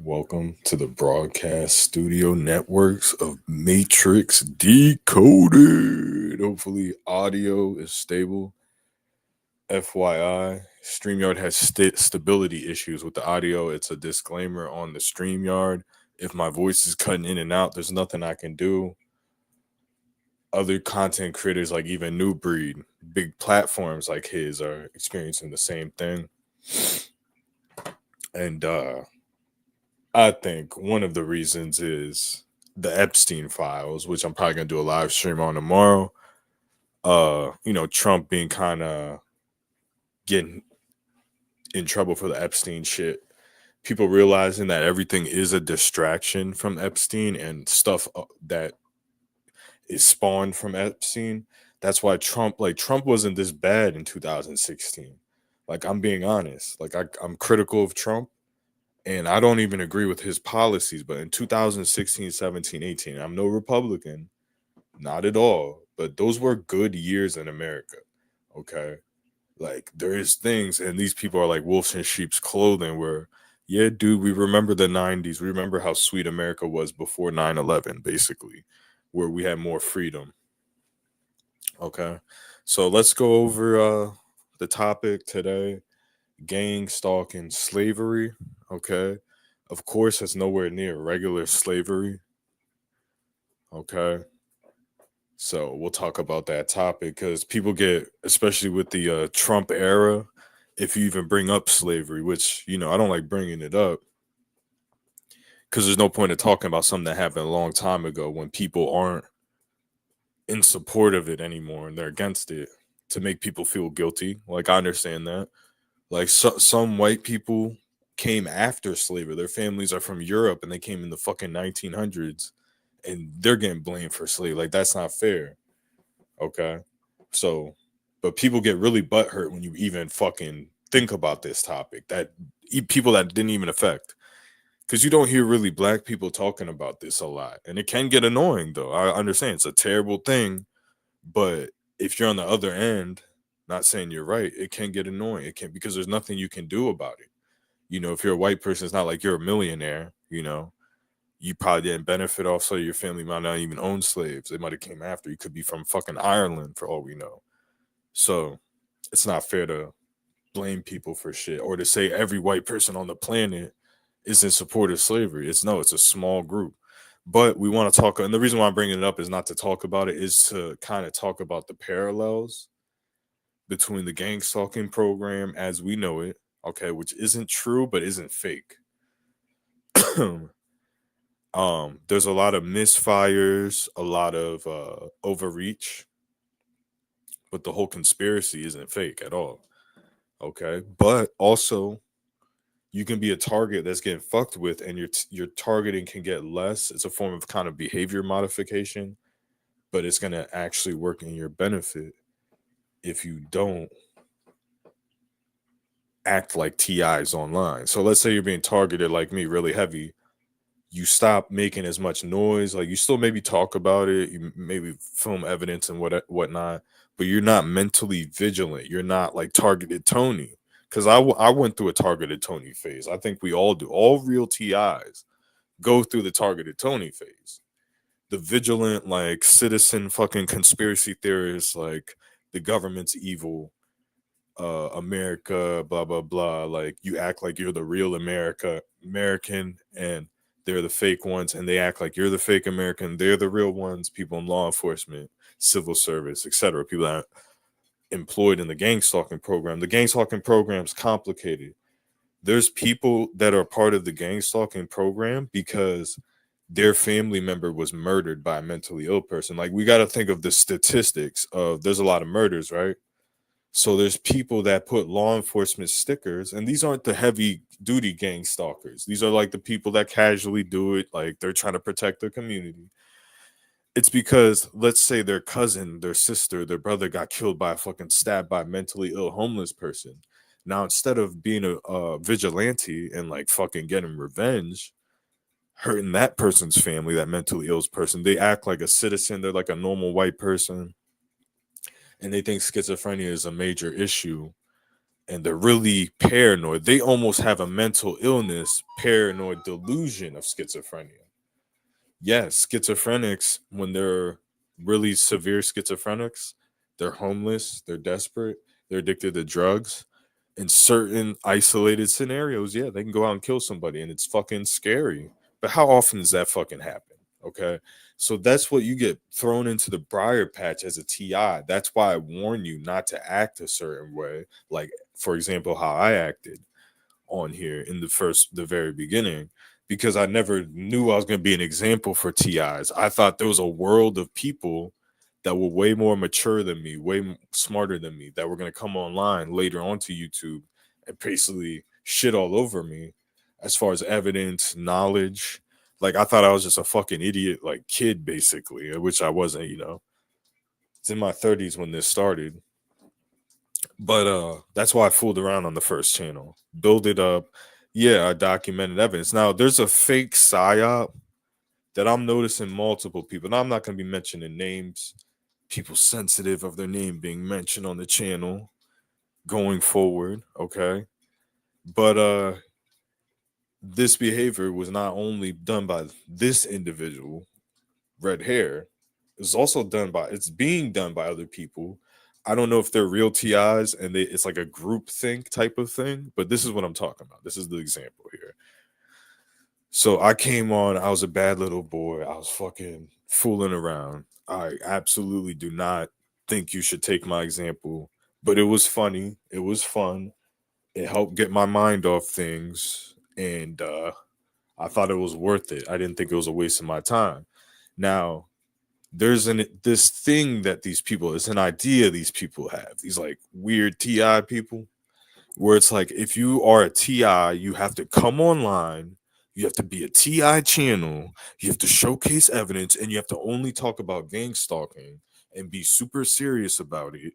Welcome to the broadcast studio networks of Matrix Decoded. Hopefully, audio is stable. FYI, StreamYard has stability issues with the audio. It's a disclaimer on the StreamYard. If my voice is cutting in and out, there's nothing I can do. Other content creators, like even New Breed, big platforms like his, are experiencing the same thing. And I think one of the reasons is the Epstein files, which I'm probably gonna do a live stream on tomorrow. Trump being kind of getting in trouble for the Epstein shit. People realizing that everything is a distraction from Epstein and stuff that is spawned from Epstein. That's why Trump wasn't this bad in 2016. Like, I'm being honest. Like, I'm critical of Trump and I don't even agree with his policies. But in 2016, 17, 18, I'm no Republican, not at all. But those were good years in America. Okay. Like, there is things, and these people are like wolves in sheep's clothing where, yeah, dude, we remember the 90s. We remember how sweet America was before 9/11, basically, where we had more freedom. Okay. So let's go over the topic today: gang stalking slavery. Okay. Of course, it's nowhere near regular slavery. Okay. So we'll talk about that topic because people get, especially with the Trump era, if you even bring up slavery, which, I don't like bringing it up because there's no point in talking about something that happened a long time ago when people aren't in support of it anymore and they're against it to make people feel guilty. Like, I understand that. Like, some white people came after slavery. Their families are from Europe and they came in the fucking 1900s and they're getting blamed for slavery. Like, that's not fair. Okay. So, but people get really butthurt when you even fucking think about this topic that people that didn't even affect. Because you don't hear really black people talking about this a lot. And it can get annoying, though. I understand it's a terrible thing. But if you're on the other end, not saying you're right, it can get annoying. It can, because there's nothing you can do about it. If you're a white person, it's not like you're a millionaire, you probably didn't benefit off, so your family might not even own slaves. They might have came after. You could be from fucking Ireland for all we know. So it's not fair to blame people for shit or to say every white person on the planet is in support of slavery. It's a small group. But we want to talk, and the reason why I'm bringing it up is not to talk about it, is to kind of talk about the parallels between the gang stalking program as we know it, okay, which isn't true but isn't fake. There's a lot of misfires, a lot of overreach, but the whole conspiracy isn't fake at all. Okay, but also you can be a target that's getting fucked with, and your targeting can get less. It's a form of kind of behavior modification, but it's gonna actually work in your benefit if you don't act like TIs online. So let's say you're being targeted like me, really heavy. You stop making as much noise. Like, you still maybe talk about it, you maybe film evidence and whatnot, but you're not mentally vigilant. You're not like targeted Tony. Because I went through a targeted Tony phase. I think we all do. All real TIs go through the targeted Tony phase. The vigilant, like, citizen fucking conspiracy theorists, like, the government's evil, America, blah blah blah. Like, you act like you're the real American, and they're the fake ones, and they act like you're the fake American. They're the real ones. People in law enforcement, civil service, etc. People that are employed in the gang stalking program. The gang stalking program is complicated. There's people that are part of the gang stalking program because their family member was murdered by a mentally ill person. Like, we got to think of the statistics of, there's a lot of murders, right? So there's people that put law enforcement stickers, and these aren't the heavy duty gang stalkers. These are like the people that casually do it, like they're trying to protect their community. It's because, let's say, their cousin, their sister, their brother got killed by a fucking stabbed by a mentally ill homeless person. Now, instead of being a vigilante and like fucking getting revenge, hurting that person's family, that mentally ill person, they act like a citizen. They're like a normal white person, and they think schizophrenia is a major issue, and they're really paranoid. They almost have a mental illness, paranoid delusion of schizophrenia. Yes, schizophrenics, when they're really severe schizophrenics, they're homeless, they're desperate, they're addicted to drugs. In certain isolated scenarios, yeah, they can go out and kill somebody, and it's fucking scary. But how often does that fucking happen? Okay. So that's what you get thrown into the briar patch as a TI. That's why I warn you not to act a certain way. Like, for example, how I acted on here in the very beginning, because I never knew I was going to be an example for TIs. I thought there was a world of people that were way more mature than me, smarter than me, that were going to come online later onto YouTube and basically shit all over me as far as evidence, knowledge. Like, I thought I was just a fucking idiot, like kid, basically, which I wasn't, you know. It's in my 30s when this started. But that's why I fooled around on the first channel. Build it up. Yeah, I documented evidence. Now there's a fake psyop that I'm noticing multiple people. Now I'm not gonna be mentioning names, people sensitive of their name being mentioned on the channel going forward, okay? But this behavior was not only done by this individual, red hair, it's also it's being done by other people. I don't know if they're real TIs and it's like a group think type of thing, but this is what I'm talking about. This is the example here. So I came on, I was a bad little boy. I was fucking fooling around. I absolutely do not think you should take my example, but it was funny. It was fun. It helped get my mind off things. And I thought it was worth it. I didn't think it was a waste of my time. Now, there's this thing that these people, it's an idea these people have, these like weird TI people, where it's like, if you are a TI, you have to come online, you have to be a TI channel, you have to showcase evidence, and you have to only talk about gang stalking and be super serious about it,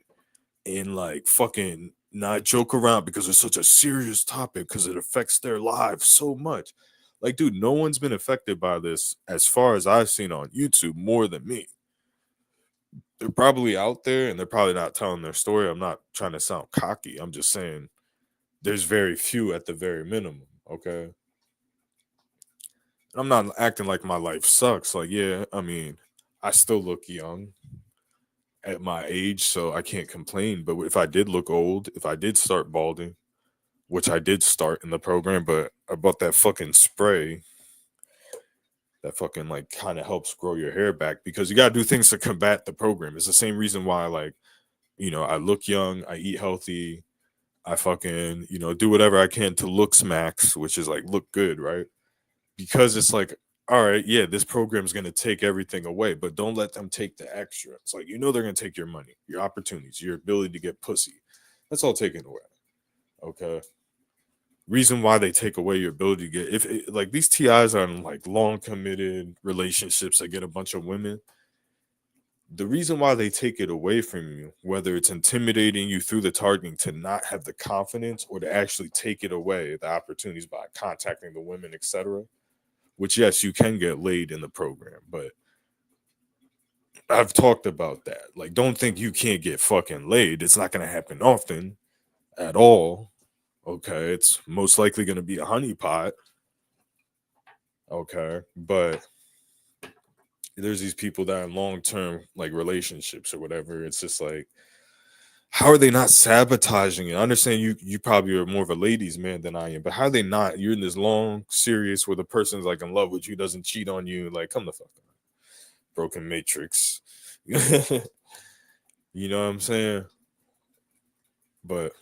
and like fucking not joke around because it's such a serious topic because it affects their lives so much. Like, dude, no one's been affected by this as far as I've seen on YouTube more than me. They're probably out there and they're probably not telling their story. I'm not trying to sound cocky. I'm just saying there's very few at the very minimum. Okay. I'm not acting like my life sucks. Like, yeah, I mean, I still look young at my age, so I can't complain. But if I did look old, if I did start balding, which I did start in the program, but I bought that fucking spray that fucking like kind of helps grow your hair back, because you got to do things to combat the program. It's the same reason why, like, you know, I look young, I eat healthy, I fucking, you know, do whatever I can to look smacks, which is like look good, right? Because it's like, all right, yeah, this program's gonna take everything away, but don't let them take the extra. It's like, you know, they're gonna take your money, your opportunities, your ability to get pussy. That's all taken away. Okay. Reason why they take away your ability to get, if it, like these TIs are in like long committed relationships that get a bunch of women, the reason why they take it away from you, whether it's intimidating you through the targeting to not have the confidence, or to actually take it away, the opportunities by contacting the women, etc., which yes, you can get laid in the program, but I've talked about that. Like, don't think you can't get fucking laid. It's not going to happen often at all. Okay. It's most likely going to be a honeypot. Okay. But there's these people that are in long term, like relationships or whatever. It's just like, how are they not sabotaging it? I understand you probably are more of a ladies' man than I am, but how are they not? You're in this long, serious where the person's like in love with you, doesn't cheat on you. Like, come the fuck on. Broken matrix. You know what I'm saying? But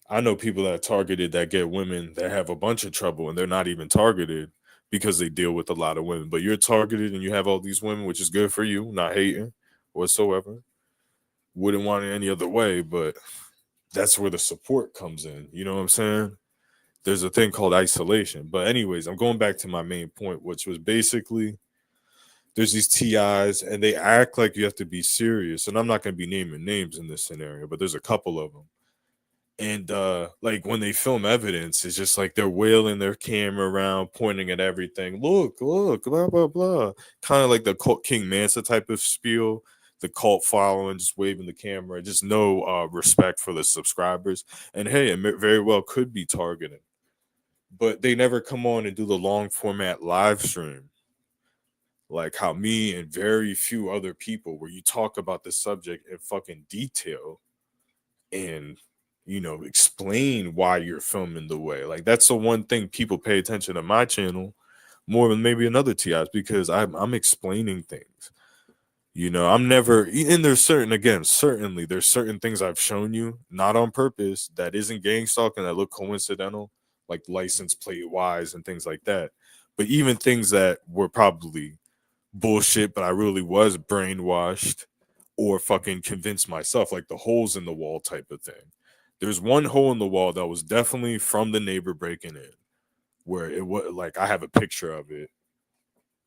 I know people that are targeted that get women that have a bunch of trouble, and they're not even targeted because they deal with a lot of women. But you're targeted and you have all these women, which is good for you, not hating whatsoever. Wouldn't want it any other way, but that's where the support comes in. You know what I'm saying? There's a thing called isolation. But anyways, I'm going back to my main point, which was basically there's these TIs and they act like you have to be serious. And I'm not going to be naming names in this scenario, but there's a couple of them. And like when they film evidence, it's just like they're wailing their camera around, pointing at everything. Look, blah, blah, blah. Kind of like the King Mansa type of spiel. the cult following, just waving the camera, just no respect for the subscribers. And hey, it very well could be targeting, but they never come on and do the long format live stream like how me and very few other people, where you talk about the subject in fucking detail and explain why you're filming the way. Like that's the one thing people pay attention to my channel more than maybe another TI's, because I'm explaining things. I'm never, and there's certainly there's certain things I've shown you, not on purpose, that isn't gang stalking, that look coincidental, like license plate wise and things like that. But even things that were probably bullshit, but I really was brainwashed or fucking convinced myself, like the holes in the wall type of thing. There's one hole in the wall that was definitely from the neighbor breaking in, where it was like I have a picture of it.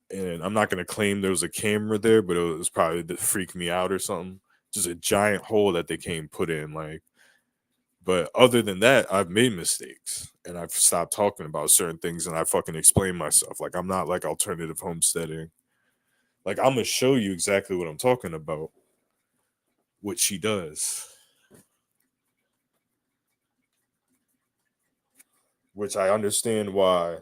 And I'm not going to claim there was a camera there, but it was probably to freak me out or something. Just a giant hole that they came put in. Like, but other than that, I've made mistakes and I've stopped talking about certain things and I fucking explain myself. Like, I'm not like alternative homesteading. Like, I'm going to show you exactly what I'm talking about, what she does. Which I understand why,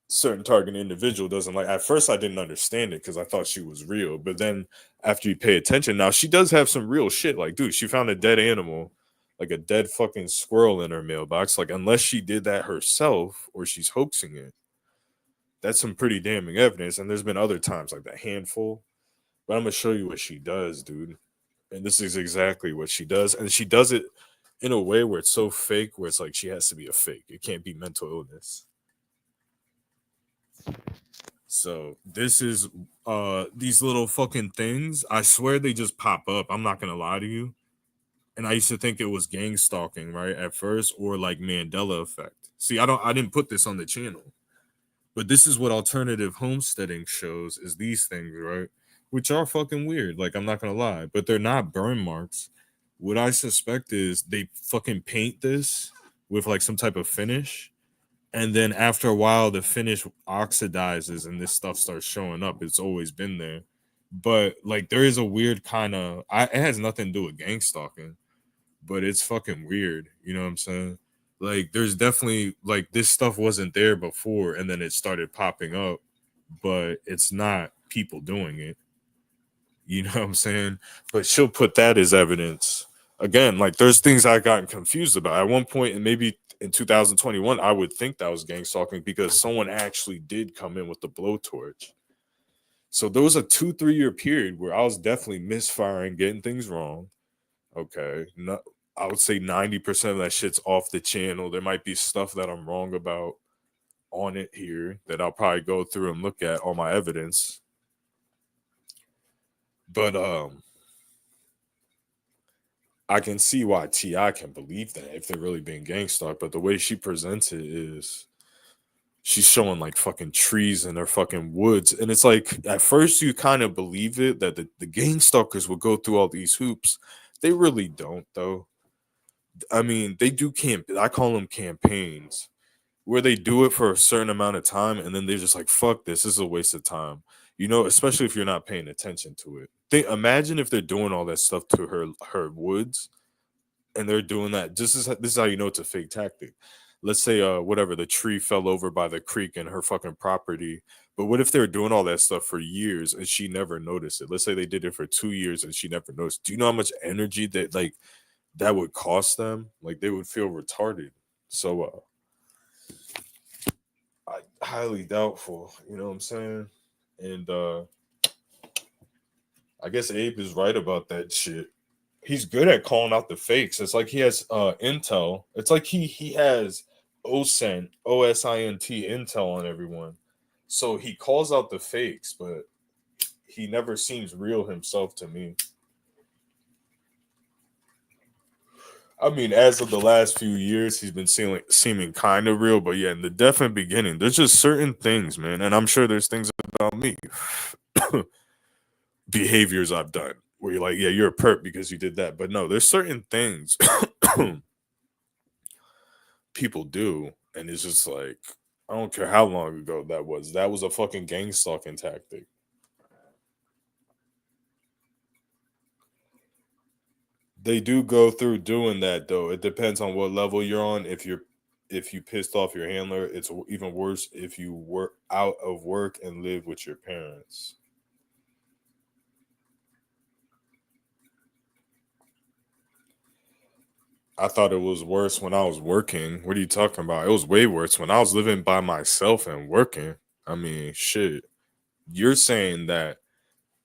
certain target individual doesn't like. At first I didn't understand it because I thought she was real, but then after you pay attention, now she does have some real shit. Like, dude, she found a dead animal, like a dead fucking squirrel in her mailbox. Like, unless she did that herself or she's hoaxing it, that's some pretty damning evidence. And there's been other times like that handful, but I'm gonna show you what she does, dude. And this is exactly what she does, and she does it in a way where it's so fake, where it's like she has to be a fake. It can't be mental illness. So this is these little fucking things. I swear they just pop up. I'm not gonna lie to you. And I used to think it was gang stalking, right? At first, or like Mandela effect. See, I didn't put this on the channel. But this is what alternative homesteading shows, is these things, right? Which are fucking weird. Like, I'm not gonna lie, but they're not burn marks. What I suspect is they fucking paint this with like some type of finish, and then after a while the finish oxidizes and this stuff starts showing up. It's always been there, but like there is a weird kind of, it has nothing to do with gang stalking, but it's fucking weird, you know what I'm saying? Like there's definitely, like, this stuff wasn't there before and then it started popping up, but it's not people doing it, you know what I'm saying? But she'll put that as evidence. Again, like there's things I gotten confused about at one point, and maybe in 2021, I would think that was gang stalking because someone actually did come in with the blowtorch. So there was a 2-3 year period where I was definitely misfiring, getting things wrong. Okay. No, I would say 90% of that shit's off the channel. There might be stuff that I'm wrong about on it here that I'll probably go through and look at all my evidence. But I can see why T.I. can believe that if they're really being gang stalked. But the way she presents it is she's showing like fucking trees in her fucking woods. And it's like, at first you kind of believe it, that the gang stalkers will go through all these hoops. They really don't, though. I mean, they do I call them campaigns, where they do it for a certain amount of time and then they're just like, fuck this is a waste of time. Especially if you're not paying attention to it. Imagine if they're doing all that stuff to her woods, and they're doing that. This is how you know it's a fake tactic. Let's say whatever, the tree fell over by the creek in her fucking property. But what if they're doing all that stuff for years and she never noticed it? Let's say they did it for 2 years and she never noticed. Do you know how much energy that would cost them? Like they would feel retarded. So I highly doubtful, you know what I'm saying? And I guess Abe is right about that shit. He's good at calling out the fakes. It's like he has intel. It's like he has OSINT intel on everyone. So he calls out the fakes, but he never seems real himself to me. I mean, as of the last few years, he's been seeming kind of real, but yeah, in the definite beginning, there's just certain things, man, and I'm sure there's things about me, behaviors I've done, where you're like, yeah, you're a perp because you did that, but no, there's certain things people do, and it's just like, I don't care how long ago that was. That was a fucking gang stalking tactic. They do go through doing that though. It depends on what level you're on. If you pissed off your handler, it's even worse if you work out of work and live with your parents. I thought it was worse when I was working. What are you talking about? It was way worse when I was living by myself and working. I mean, shit. You're saying that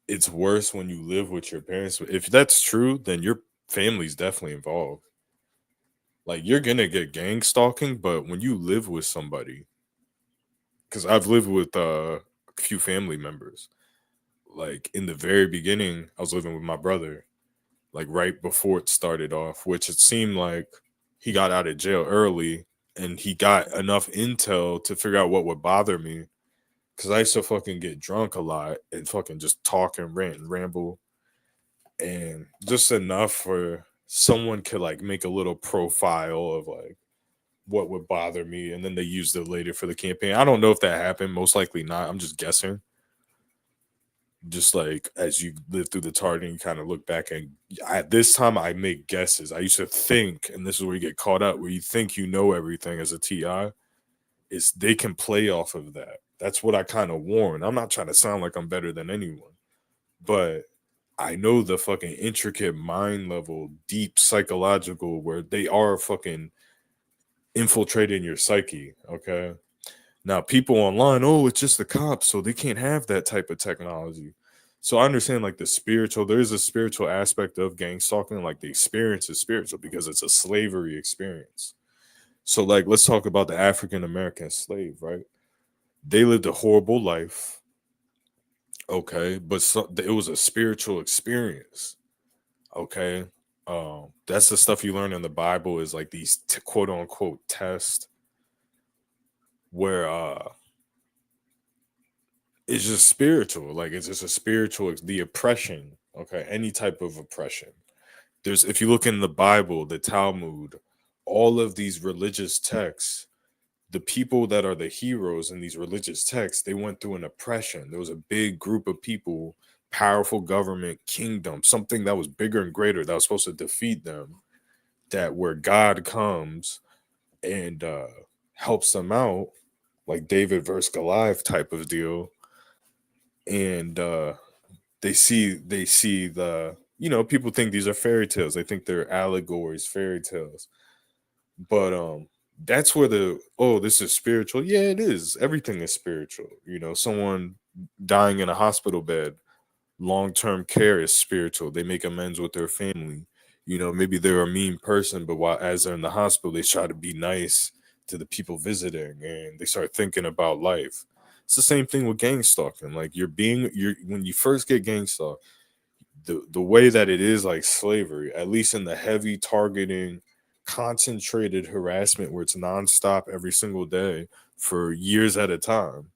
it's worse when you live with your parents. If that's true, then your family's definitely involved. Like you're gonna get gang stalking, but when you live with somebody, because I've lived with a few family members. Like in the very beginning, I was living with my brother, like right before it started off, which it seemed like he got out of jail early and he got enough intel to figure out what would bother me. Cause I used to fucking get drunk a lot and fucking just talk and rant and ramble. And just enough for someone could like make a little profile of like what would bother me. And then they used it later for the campaign. I don't know if that happened. Most likely not. I'm just guessing. Just like as you live through the targeting, you kind of look back and at this time I make guesses. I used to think, and this is where you get caught up, where you think you know everything as a TI, is they can play off of that. That's what I kind of warn. I'm not trying to sound like I'm better than anyone, but I know the fucking intricate mind level, deep psychological, where they are fucking infiltrating your psyche. Okay. Now, people online, oh, it's just the cops, so they can't have that type of technology. So I understand like the spiritual, there is a spiritual aspect of gang stalking, like the experience is spiritual because it's a slavery experience. So, like, let's talk about the African American slave, right? They lived a horrible life, okay, but it was a spiritual experience, okay. That's the stuff you learn in the Bible is like these quote unquote tests where it's just spiritual. Like it's just a spiritual the oppression. Okay, any type of oppression. There's if you look in the Bible, the Talmud, all of these religious texts, the people that are the heroes in these religious texts, they went through an oppression. There was a big group of people, powerful government, kingdom, something that was bigger and greater that was supposed to defeat them. That where God comes and helps them out, like David versus Goliath type of deal, and they see the people think these are fairy tales. They think they're allegories, fairy tales, but that's where the this is spiritual. Yeah, it is. Everything is spiritual. Someone dying in a hospital bed, long-term care is spiritual. They make amends with their family. Maybe they're a mean person, but while as they're in the hospital, they try to be nice to the people visiting and they start thinking about life. It's the same thing with gang stalking. Like you're when you first get gang stalked, the way that it is like slavery, at least in the heavy targeting, concentrated harassment where it's nonstop every single day for years at a time.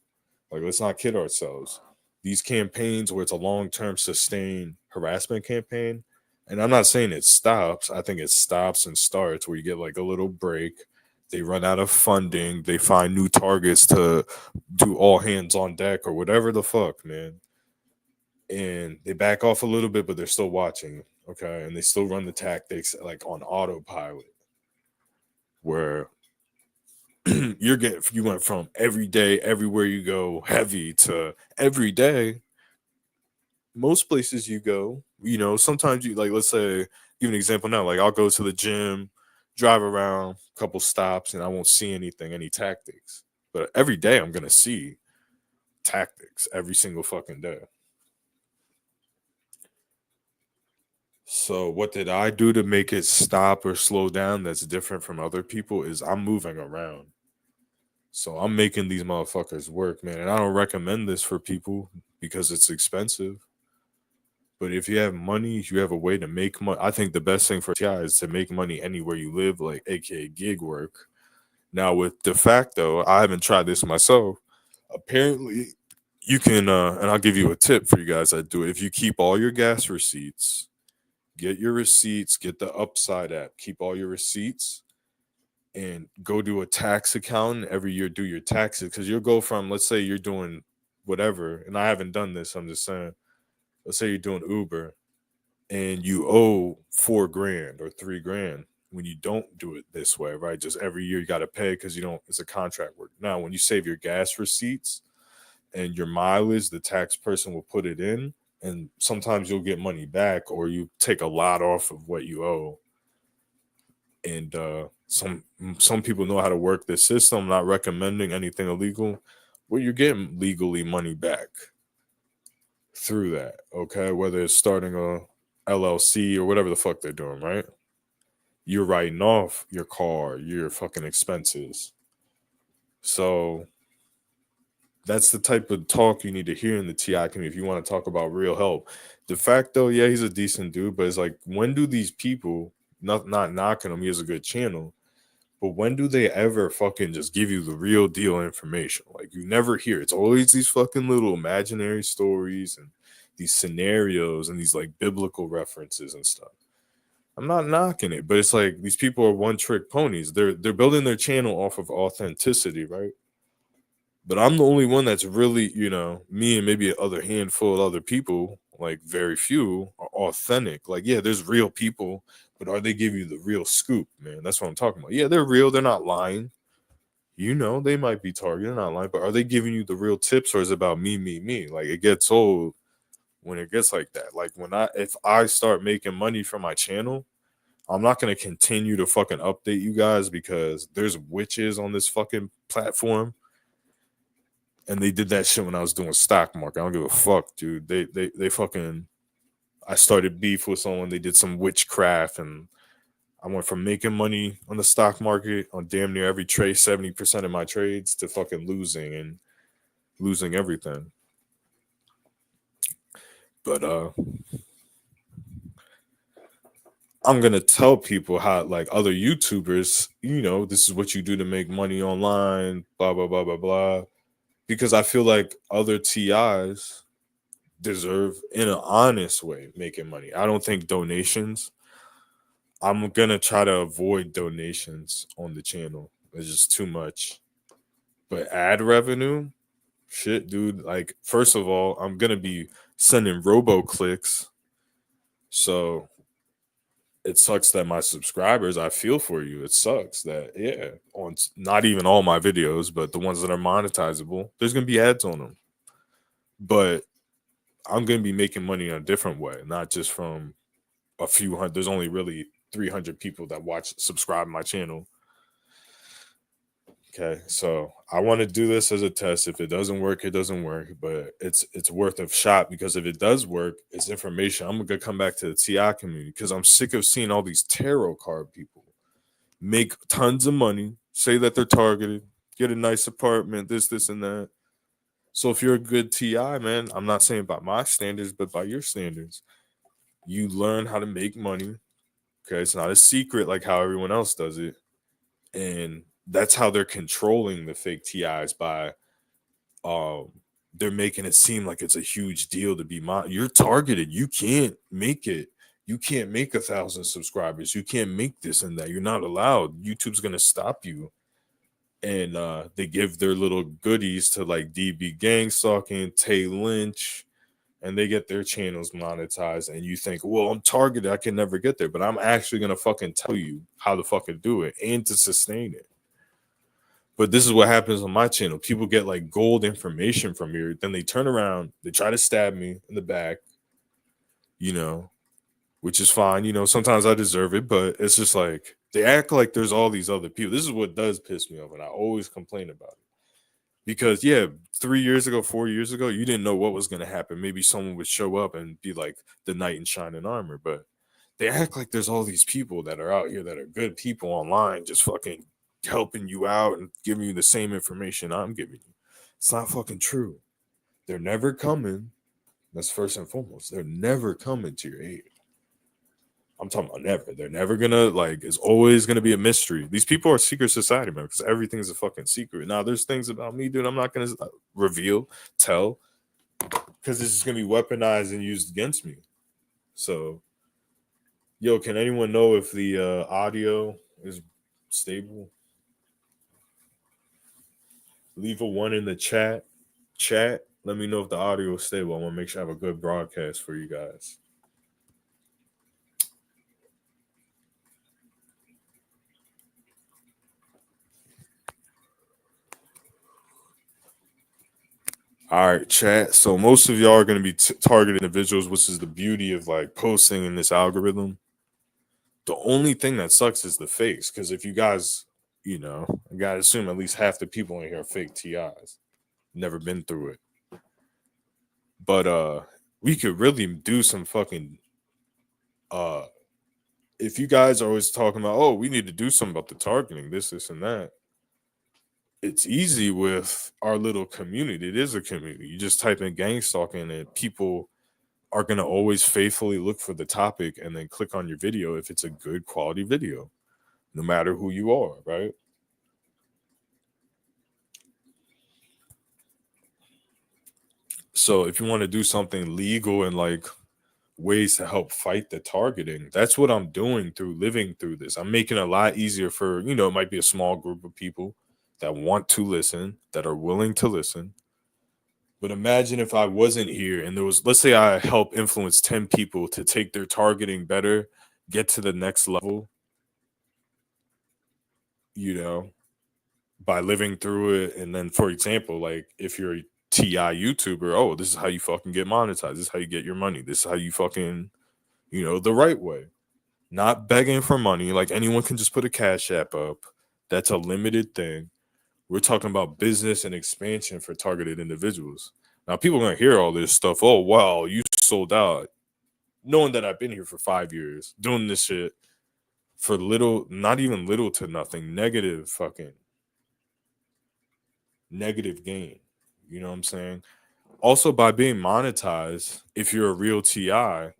Like, let's not kid ourselves. These campaigns where it's a long term sustained harassment campaign, and I'm not saying it stops, I think it stops and starts where you get like a little break. They run out of funding, they find new targets to do all hands on deck or whatever the fuck, man. And they back off a little bit, but they're still watching, okay? And they still run the tactics like on autopilot, where you went from every day, everywhere you go, heavy to every day. Most places you go, sometimes you like, let's say, give an example now. Like I'll go to the gym, drive around, a couple stops, and I won't see anything, any tactics. But every day I'm gonna see tactics every single fucking day. So what did I do to make it stop or slow down that's different from other people is I'm moving around. So I'm making these motherfuckers work, man. And I don't recommend this for people because it's expensive. But if you have money, if you have a way to make money, I think the best thing for TI is to make money anywhere you live, like aka gig work. Now with de facto, I haven't tried this myself. Apparently, you can, and I'll give you a tip for you guys that do it. If you keep all your gas receipts, get your receipts, get the Upside app, keep all your receipts, and go do a tax accountant every year. Do your taxes because you'll go from, let's say you're doing whatever, and I haven't done this. I'm just saying, let's say you're doing Uber and you owe $4,000 or $3,000 when you don't do it this way, right? Just every year you got to pay because you don't, it's a contract work. Now, when you save your gas receipts and your mileage, the tax person will put it in, and sometimes you'll get money back or you take a lot off of what you owe. And some people know how to work this system. I'm not recommending anything illegal, but you're getting legally money back through that, okay? Whether it's starting a LLC or whatever the fuck they're doing, right? You're writing off your car, your fucking expenses. So that's the type of talk you need to hear in the TI community if you want to talk about real help. De facto, yeah, he's a decent dude, but it's like, when do these people, not knocking him, he has a good channel, but when do they ever fucking just give you the real deal information? Like, you never hear. It's always these fucking little imaginary stories and these scenarios and these like biblical references and stuff. I'm not knocking it, but it's like these people are one trick ponies. They're building their channel off of authenticity, right? But I'm the only one that's really, me and maybe other handful of other people, like very few, are authentic. Like, yeah, there's real people, but are they giving you the real scoop, man? That's what I'm talking about. Yeah, they're real. They're not lying. They might be targeted, not lying, but are they giving you the real tips, or is it about me, me, me? Like, it gets old when it gets like that. Like, if I start making money from my channel, I'm not going to continue to fucking update you guys because there's witches on this fucking platform. And they did that shit when I was doing stock market. I don't give a fuck, dude. They fucking, I started beef with someone. They did some witchcraft, and I went from making money on the stock market on damn near every trade, 70% of my trades, to fucking losing everything. But I'm gonna tell people how, like, other YouTubers, this is what you do to make money online, blah blah blah blah blah. Because I feel like other TIs deserve, in an honest way, making money. I don't think donations. I'm gonna try to avoid donations on the channel. It's just too much. But ad revenue, shit, dude. Like, first of all, I'm gonna be sending robo clicks. So it sucks that my subscribers, I feel for you. It sucks that, yeah, on not even all my videos, but the ones that are monetizable, there's gonna be ads on them. But I'm gonna be making money in a different way, not just from a few hundred. There's only really 300 people that subscribe to my channel. Okay, so I want to do this as a test. If it doesn't work, it doesn't work. But it's worth a shot, because if it does work, it's information. I'm gonna come back to the TI community because I'm sick of seeing all these tarot card people make tons of money, say that they're targeted, get a nice apartment, this, and that. So if you're a good TI, man, I'm not saying by my standards, but by your standards, you learn how to make money. Okay, it's not a secret like how everyone else does it. And that's how they're controlling the fake TIs, by they're making it seem like it's a huge deal to be you're targeted. You can't make it. You can't make 1,000 subscribers. You can't make this and that. You're not allowed. YouTube's gonna stop you. And they give their little goodies to like DB Gangstalking, Tay Lynch, and they get their channels monetized. And you think, well, I'm targeted, I can never get there. But I'm actually gonna fucking tell you how to fucking do it and to sustain it. But this is what happens on my channel. People get like gold information from here, then they turn around, they try to stab me in the back, which is fine. Sometimes I deserve it, but it's just like they act like there's all these other people. This is what does piss me off, and I always complain about it. Because, yeah, 3 years ago, 4 years ago, you didn't know what was going to happen. Maybe someone would show up and be like the knight in shining armor, but they act like there's all these people that are out here that are good people online, just fucking helping you out and giving you the same information I'm giving you. It's not fucking true. They're never coming. That's first and foremost. They're never coming to your aid. I'm talking about never. They're never gonna, like, it's always gonna be a mystery. These people are secret society members because everything's a fucking secret. Now, there's things about me, dude, I'm not gonna tell, because it's just gonna be weaponized and used against me. So, yo, can anyone know if the audio is stable? Leave a 1 in the chat. Let me know if the audio is stable. I want to make sure I have a good broadcast for you guys. All right, chat. So most of y'all are going to be targeted individuals, which is the beauty of like posting in this algorithm. The only thing that sucks is the fakes, because if you guys, I gotta assume at least half the people in here are fake TIs. Never been through it. But we could really do some fucking if you guys are always talking about, oh, we need to do something about the targeting, this, and that. It's easy with our little community. It is a community. You just type in gang stalking and people are going to always faithfully look for the topic and then click on your video if it's a good quality video, no matter who you are, right? So if you want to do something legal and like ways to help fight the targeting, that's what I'm doing through living through this. I'm making it a lot easier for, it might be a small group of people that want to listen, that are willing to listen. But imagine if I wasn't here and there was, let's say I help influence 10 people to take their targeting better, get to the next level, by living through it. And then, for example, like if you're a TI YouTuber, oh, this is how you fucking get monetized. This is how you get your money. This is how you fucking, the right way. Not begging for money. Like anyone can just put a cash app up. That's a limited thing. We're talking about business and expansion for targeted individuals. Now, people are going to hear all this stuff. Oh, wow, you sold out. Knowing that I've been here for 5 years, doing this shit for little, not even little to nothing, negative gain. You know what I'm saying? Also, by being monetized, if you're a real TI,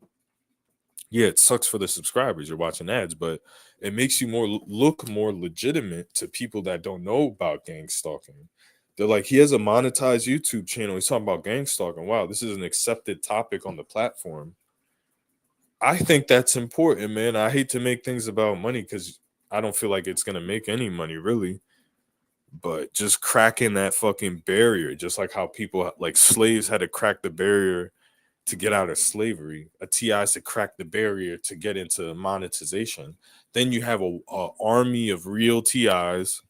yeah, it sucks for the subscribers. You're watching ads, but it makes you look more legitimate to people that don't know about gang stalking. They're like, he has a monetized YouTube channel. He's talking about gang stalking. Wow, this is an accepted topic on the platform. I think that's important, man. I hate to make things about money because I don't feel like it's gonna make any money really. But just cracking that fucking barrier, just like how people like slaves had to crack the barrier to get out of slavery, a TI has to crack the barrier to get into monetization. Then you have a army of real TIs.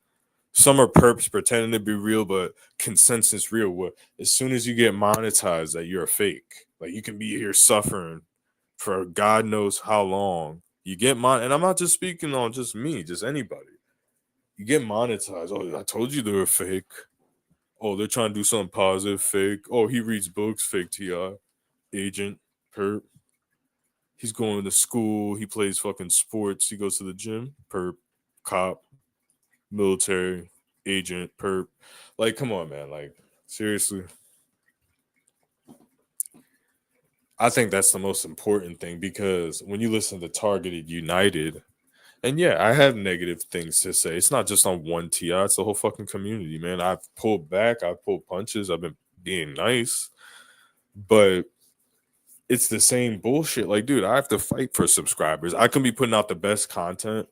Some are perps pretending to be real, but consensus real. Where as soon as you get monetized, that you're a fake. Like you can be here suffering for God knows how long. You get and I'm not just speaking on just me, just anybody. You get monetized. Oh, I told you they were fake. Oh, they're trying to do something positive, fake. Oh, he reads books, fake TI. Agent, perp. He's going to school. He plays fucking sports. He goes to the gym, perp. Cop, military, agent, perp. Like, come on, man. Like, seriously. I think that's the most important thing because when you listen to Targeted United, and yeah, I have negative things to say. It's not just on one TI, it's the whole fucking community, man. I've pulled back, I've pulled punches, I've been being nice, but it's the same bullshit. Like, dude, I have to fight for subscribers. I can be putting out the best content.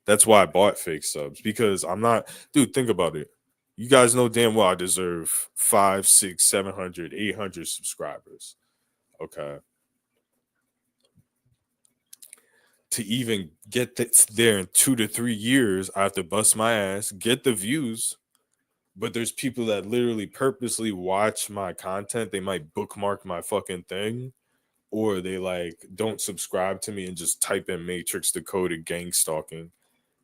That's why I bought fake subs because I'm not, dude, think about it. You guys know damn well I deserve 5, 6, 700, 800 subscribers. Okay. To even get there in 2 to 3 years, I have to bust my ass, get the views. But there's people that literally purposely watch my content. They might bookmark my fucking thing, or they like don't subscribe to me and just type in Matrix Decoded Gang Stalking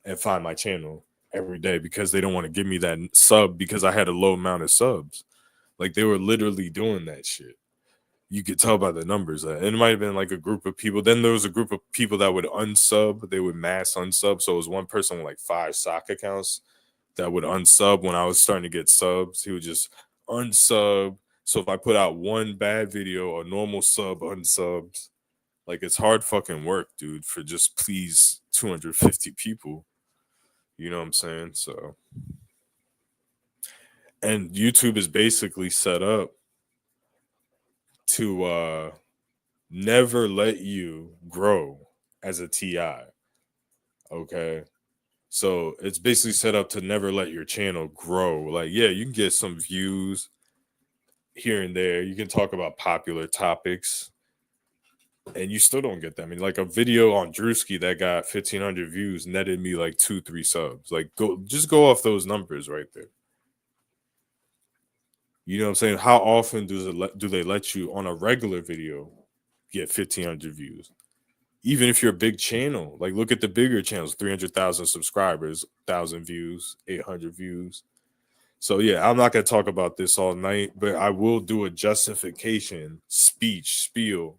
and find my channel every day because they don't want to give me that sub because I had a low amount of subs. Like they were literally doing that shit. You could tell by the numbers. And it might have been like a group of people. Then there was a group of people that would unsub. They would mass unsub. So it was one person with like 5 sock accounts that would unsub when I was starting to get subs. He would just unsub. So if I put out one bad video, a normal sub unsubs. Like it's hard fucking work, dude, for just please 250 people. You know what I'm saying? So, and YouTube is basically set up to never let you grow as a TI. Okay. So it's basically set up to never let your channel grow. Like, yeah, you can get some views here and there. You can talk about popular topics and you still don't get that. I mean, like a video on Drewski that got 1,500 views netted me like 2-3 subs. Like, just go off those numbers right there. You know what I'm saying? How often do they let you on a regular video get 1,500 views? Even if you're a big channel, like look at the bigger channels, 300,000 subscribers, 1,000 views, 800 views. So yeah, I'm not gonna talk about this all night, but I will do a justification spiel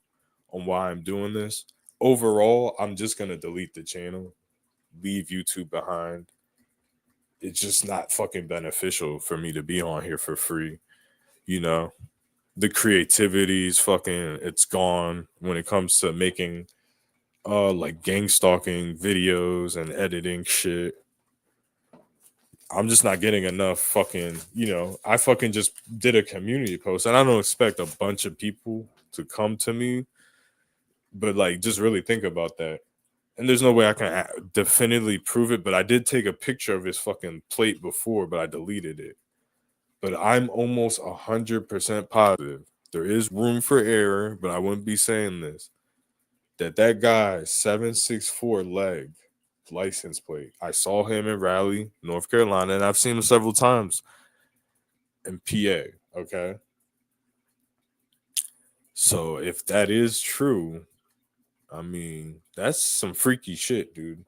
on why I'm doing this. Overall, I'm just gonna delete the channel, leave YouTube behind. It's just not fucking beneficial for me to be on here for free. You know, the creativity is fucking, it's gone when it comes to making like gang stalking videos and editing shit. I'm just not getting enough fucking, I fucking just did a community post and I don't expect a bunch of people to come to me, but like just really think about that. And there's no way I can definitively prove it, but I did take a picture of his fucking plate before, but I deleted it. But I'm almost 100% positive. There is room for error, but I wouldn't be saying this. That guy 764 leg license plate. I saw him in Raleigh, North Carolina, and I've seen him several times in PA. Okay. So if that is true, I mean, that's some freaky shit, dude.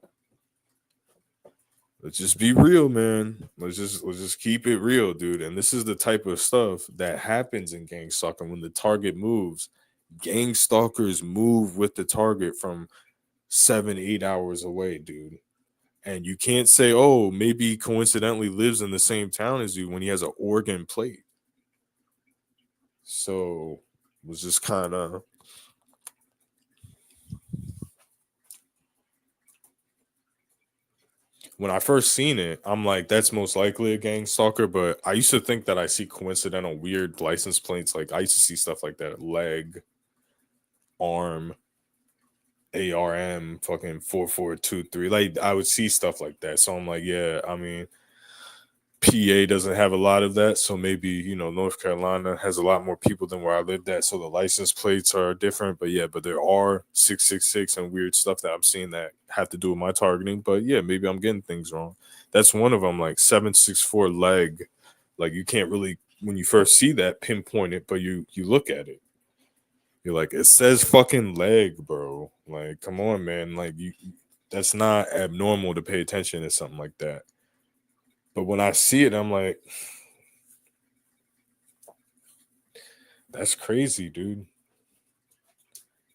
Let's just be real, man. Let's just keep it real, dude. And this is the type of stuff that happens in gang stalking when the target moves. Gang stalkers move with the target from 7, 8 hours away, dude. And you can't say, oh, maybe he coincidentally lives in the same town as you when he has an Oregon plate. So it was just kind of, when I first seen it, I'm like, that's most likely a gang stalker. But I used to think that I see coincidental weird license plates. Like I used to see stuff like that, leg, arm, ARM, fucking 4423. Like I would see stuff like that. So I'm like, yeah, I mean, PA doesn't have a lot of that, so maybe North Carolina has a lot more people than where I lived at, so the license plates are different. But yeah, but there are 666 and weird stuff that I'm seeing that have to do with my targeting. But yeah, maybe I'm getting things wrong. That's one of them, like 764 leg. Like you can't really, when you first see that, pinpoint it, but you look at it, you're like, it says fucking leg, bro. Like, come on, man. Like that's not abnormal to pay attention to something like that. But when I see it, I'm like, that's crazy, dude.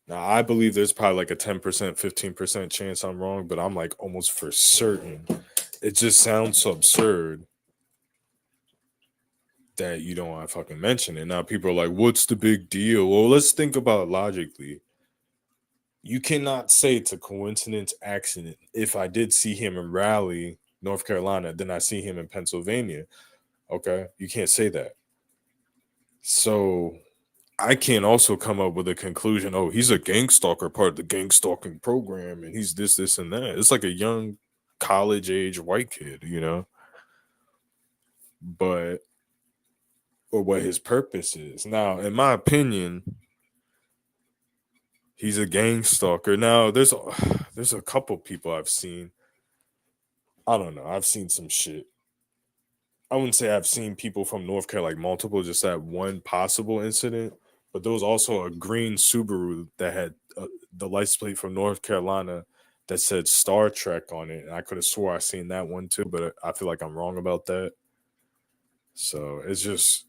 Now, I believe there's probably like a 10%, 15% chance I'm wrong, but I'm like almost for certain. It just sounds so absurd that you don't want to fucking mention it. Now, people are like, what's the big deal? Well, let's think about it logically. You cannot say it's a coincidence accident. If I did see him in Raleigh, North Carolina, then I see him in Pennsylvania. Okay. You can't say that. So I can't also come up with a conclusion. Oh, he's a gang stalker, part of the gang stalking program, and he's this, and that. It's like a young college age white kid. But or what his purpose is. Now, in my opinion, he's a gang stalker. Now, there's a couple people I've seen. I don't know. I've seen some shit. I wouldn't say I've seen people from North Carolina, like multiple, just that one possible incident. But there was also a green Subaru that had the license plate from North Carolina that said Star Trek on it. And I could have swore I seen that one too, but I feel like I'm wrong about that. So it's just,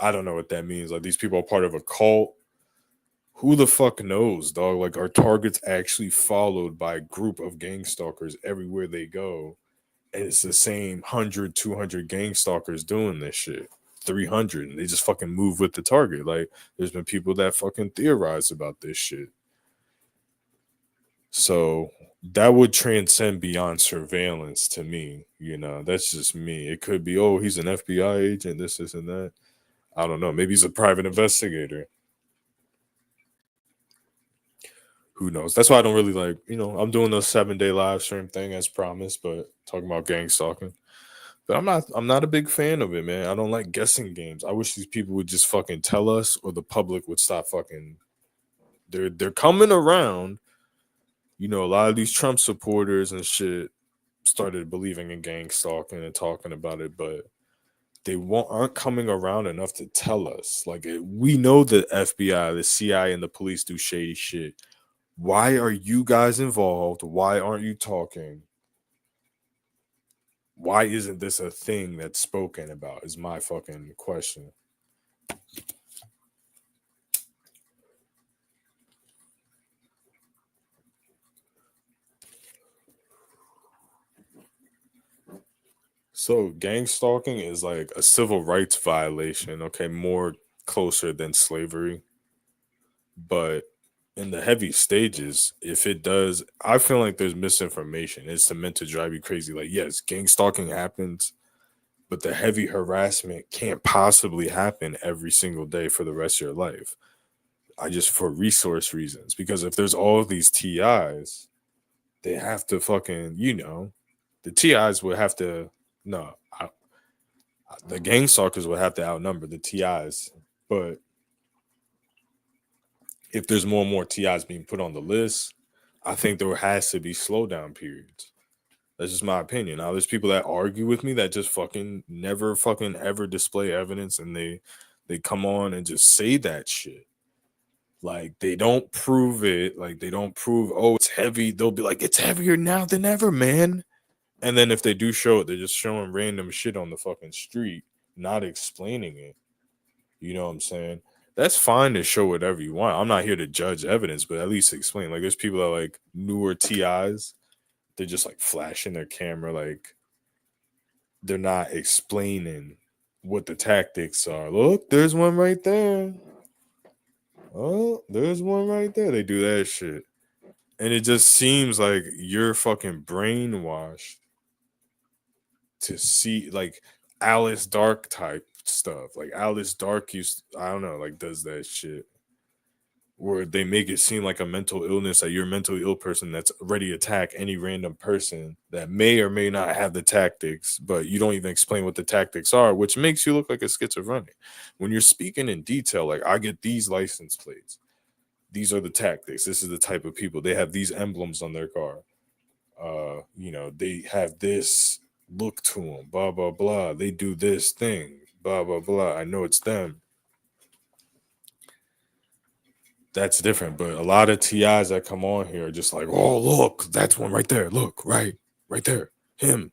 I don't know what that means. Like these people are part of a cult. Who the fuck knows, dog? Like, are targets actually followed by a group of gang stalkers everywhere they go? And it's the same 100, 200 gang stalkers doing this shit. 300, and they just fucking move with the target. Like, there's been people that fucking theorize about this shit. So that would transcend beyond surveillance to me. That's just me. It could be, oh, he's an FBI agent, this, and that. I don't know. Maybe he's a private investigator. Who knows? That's why I don't really like, I'm doing the 7-day live stream thing as promised, but talking about gang stalking. But I'm not a big fan of it, man. I don't like guessing games. I wish these people would just fucking tell us or the public would stop fucking. They're coming around. A lot of these Trump supporters and shit started believing in gang stalking and talking about it, but they aren't coming around enough to tell us. Like we know the FBI, the CIA, and the police do shady shit. Why are you guys involved? Why aren't you talking? Why isn't this a thing that's spoken about? Is my fucking question. So gang stalking is like a civil rights violation, okay, more closer than slavery. But in the heavy stages, if it does, I feel like there's misinformation. It's meant to drive you crazy. Like, yes, gang stalking happens, but the heavy harassment can't possibly happen every single day for the rest of your life. I just for resource reasons. Because if there's all of these TIs, they have to fucking, the TIs would have to no, the gang stalkers would have to outnumber the TIs. But if there's more and more TIs being put on the list, I think there has to be slowdown periods. That's just my opinion. Now, there's people that argue with me that just fucking never fucking ever display evidence, and they come on and just say that shit. Like they don't prove it. Like they don't prove, oh, it's heavy. They'll be like, it's heavier now than ever, man. And then if they do show it, they're just showing random shit on the fucking street, not explaining it. You know what I'm saying? That's fine to show whatever you want. I'm not here to judge evidence, but at least explain. Like there's people that like newer TIs, they're just like flashing their camera, like they're not explaining what the tactics are. Look, there's one right there. Oh, there's one right there. They do that shit. And it just seems like you're fucking brainwashed to see like Alice Dark type stuff. Like Alice Dark I don't know, like does that shit where they make it seem like a mental illness, that you're a mentally ill person that's ready to attack any random person that may or may not have the tactics, but you don't even explain what the tactics are, which makes you look like a schizophrenic. When you're speaking in detail, like I get these license plates, these are the tactics, this is the type of people, they have these emblems on their car, they have this look to them, blah blah blah, they do this thing, blah blah blah, I know it's them. That's different. But a lot of TIs that come on here are just like, oh, look, that's one right there. Look, right there, him.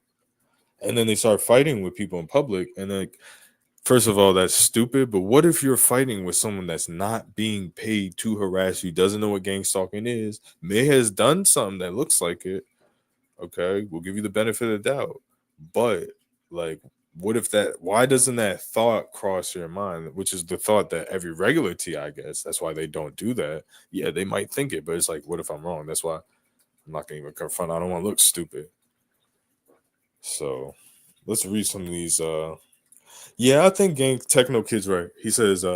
And then they start fighting with people in public. And like, first of all, that's stupid. But what if you're fighting with someone that's not being paid to harass you, doesn't know what gang stalking is, may has done something that looks like it? Okay, we'll give you the benefit of the doubt. But like, what if why doesn't that thought cross your mind, which is the thought that every regular TI gets? That's why they don't do that. Yeah, they might think it, but it's like, what if I'm wrong? That's why I'm not gonna even confront. I don't want to look stupid. So let's read some of these. Yeah, I think gang techno kid's right. He says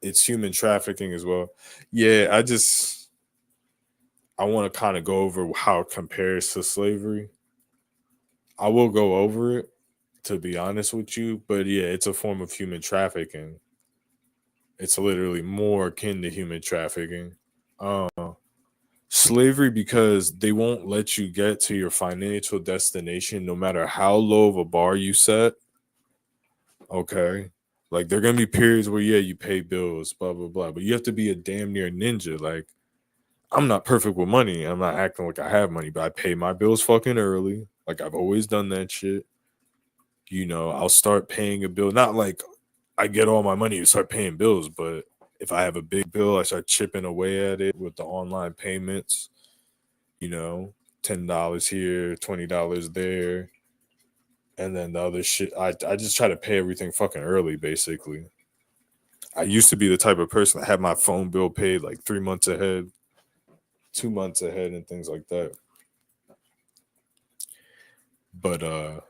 it's human trafficking as well. Yeah, I want to kind of go over how it compares to slavery. I will go over it, to be honest with you, but yeah, it's a form of human trafficking. It's literally more akin to human trafficking. Uh, Slavery, because they won't let you get to your financial destination no matter how low of a bar you set. Okay. Like there are gonna be periods where yeah, you pay bills, blah blah blah, but you have to be a damn near ninja. Like I'm not perfect with money. I'm not acting like I have money, but I pay my bills fucking early. Like I've always done that shit. I'll start paying a bill. Not like I get all my money and start paying bills, but if I have a big bill, I start chipping away at it with the online payments, you know, $10 here, $20 there. And then the other shit, I just try to pay everything fucking early, basically. I used to be the type of person that had my phone bill paid like 3 months ahead, 2 months ahead, and things like that. But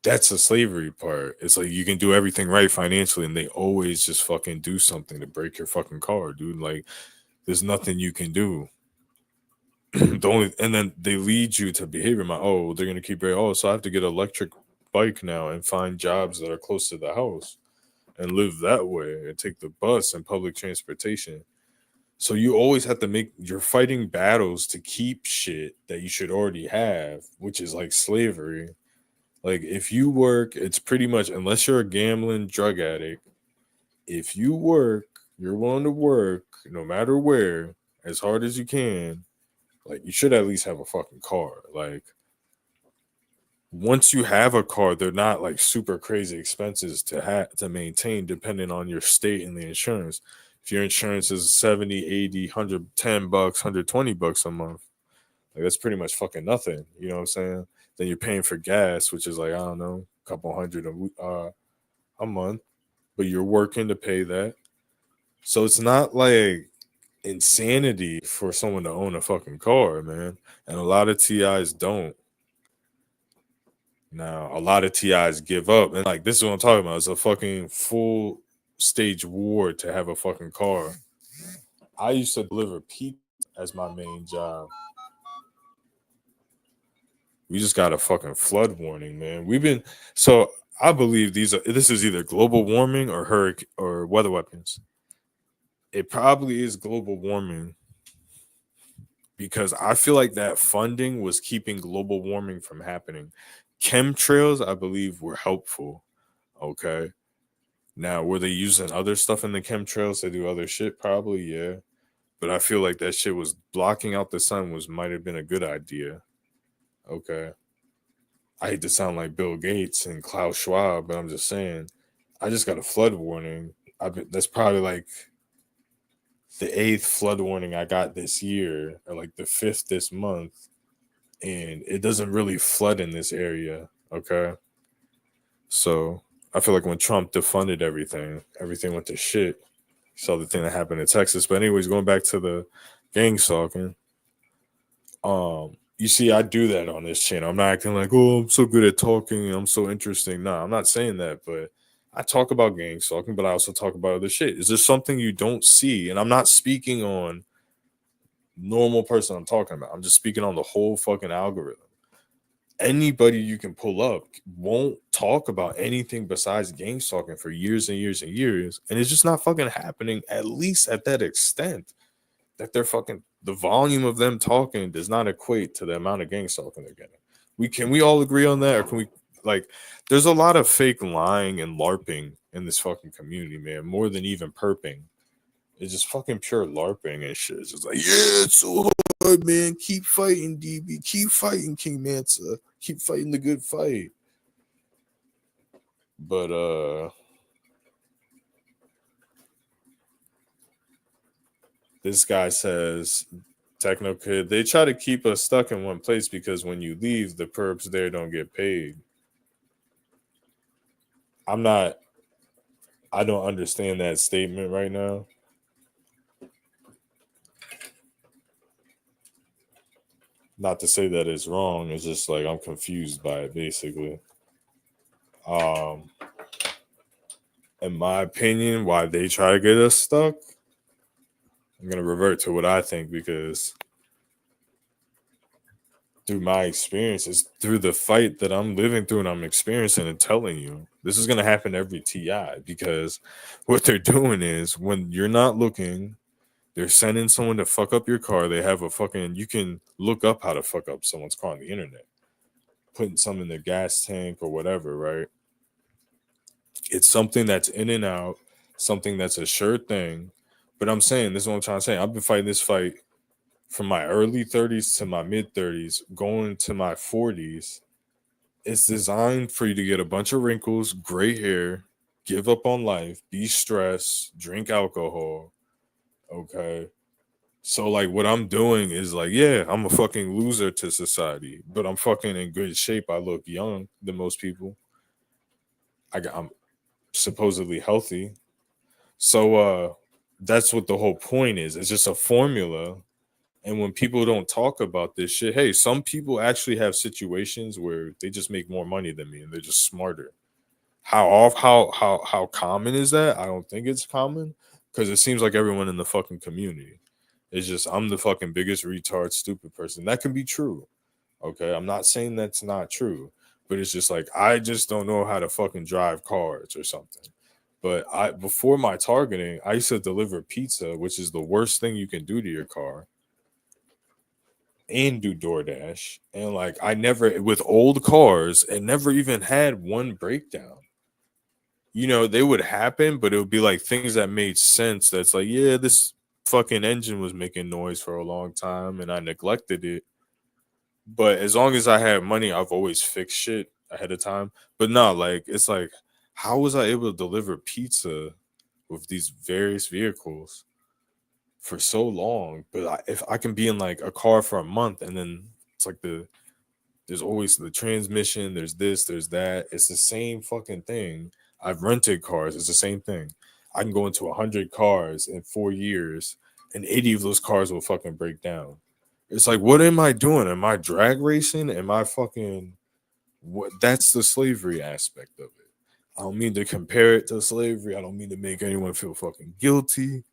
that's the slavery part. It's like you can do everything right financially, and they always just fucking do something to break your fucking car, dude. Like, there's nothing you can do. And then they lead you to behavior. Oh, they're gonna keep breaking. Oh, so I have to get an electric bike now and find jobs that are close to the house and live that way and take the bus and public transportation. So you always have to you're fighting battles to keep shit that you should already have, which is like slavery. Like if you work, it's pretty much, unless you're a gambling drug addict, if you work, you're willing to work no matter where, as hard as you can, like you should at least have a fucking car. Like once you have a car, they're not like super crazy expenses to maintain depending on your state and the insurance. If your insurance is 70, 80, 110 bucks, $120 a month, like that's pretty much fucking nothing. You know what I'm saying? Then you're paying for gas, which is like, I don't know, a couple hundred a month, but you're working to pay that. So it's not like insanity for someone to own a fucking car, man. And a lot of TIs don't. Now, a lot of TIs give up. And like, this is what I'm talking about. It's a fucking full stage war to have a fucking car. I used to deliver pizza as my main job. We just got a fucking flood warning, man. So I believe this is either global warming or hurricane or weather weapons. It probably is global warming because I feel like that funding was keeping global warming from happening. Chemtrails, I believe, were helpful. Okay. Now, were they using other stuff in the chemtrails to do other shit? Probably, yeah. But I feel like that shit was blocking out the sun might have been a good idea. Okay. I hate to sound like Bill Gates and Klaus Schwab, but I'm just saying, I just got a flood warning. That's probably like the eighth flood warning I got this year, or like the fifth this month, and it doesn't really flood in this area. Okay, so I feel like when Trump defunded everything went to shit. You saw the thing that happened in Texas. But anyways, going back to the gang stalking, you see, I do that on this channel. I'm not acting like, oh, I'm so good at talking, I'm so interesting. No, I'm not saying that, but I talk about gang stalking, but I also talk about other shit. Is there something you don't see? And I'm not speaking on normal person I'm talking about. I'm just speaking on the whole fucking algorithm. Anybody you can pull up won't talk about anything besides gang stalking for years and years and years. And it's just not fucking happening, at least at that extent. That they're fucking, the volume of them talking does not equate to the amount of gang stalking they're getting. We all agree on that, or can we, like, there's a lot of fake lying and LARPing in this fucking community, man, more than even perping. It's just fucking pure LARPing and shit. It's just like, yeah, it's so hard, man. Keep fighting, DB. Keep fighting, King Mansa. Keep fighting the good fight. But this guy says, Techno Kid, they try to keep us stuck in one place because when you leave, the perps there don't get paid. I don't understand that statement right now. Not to say that it's wrong, it's just like I'm confused by it basically. Um in my opinion, why they try to get us stuck, I'm gonna revert to what I think because through my experiences, through the fight that I'm living through and I'm experiencing and telling you, this is gonna happen every TI because what they're doing is when you're not looking, they're sending someone to fuck up your car. They have a fucking, you can look up how to fuck up someone's car on the internet, putting some in their gas tank or whatever, right? It's something that's in and out, something that's a sure thing. But I'm saying, this is what I'm trying to say. I've been fighting this fight from my early 30s to my mid 30s, going to my 40s. It's designed for you to get a bunch of wrinkles, gray hair, give up on life, be stressed, drink alcohol. Okay. So like what I'm doing is like, yeah, I'm a fucking loser to society, but I'm fucking in good shape. I look young than most people. I'm supposedly healthy. So that's what the whole point is. It's just a formula. And when people don't talk about this shit, hey, some people actually have situations where they just make more money than me and they're just smarter. How common is that? I don't think it's common because it seems like everyone in the fucking community is just, I'm the fucking biggest retard, stupid person. That can be true. Okay, I'm not saying that's not true, but it's just like I just don't know how to fucking drive cars or something. But I, before my targeting, I used to deliver pizza, which is the worst thing you can do to your car. and do DoorDash. And like I never with old cars and never even had one breakdown. You know, they would happen, but it would be like things that made sense. That's like, yeah, this fucking engine was making noise for a long time and I neglected it. But as long as I had money, I've always fixed shit ahead of time. But no, like it's like, how was I able to deliver pizza with these various vehicles for so long? But if I can be in like a car for a month and then it's like there's always the transmission, there's this, there's that. It's the same fucking thing. I've rented cars, it's the same thing. I can go into 100 cars in 4 years and 80 of those cars will fucking break down. It's like, what am I doing? Am I drag racing? Am I fucking what? That's the slavery aspect of it. I don't mean to compare it to slavery. I don't mean to make anyone feel fucking guilty.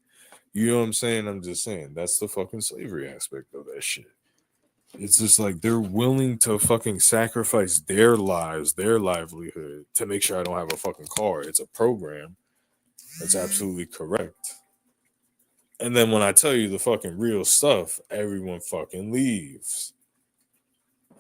You know what I'm saying? I'm just saying that's the fucking slavery aspect of that shit. It's just like they're willing to fucking sacrifice their lives, their livelihood to make sure I don't have a fucking car. It's a program. That's absolutely correct. And then when I tell you the fucking real stuff, everyone fucking leaves.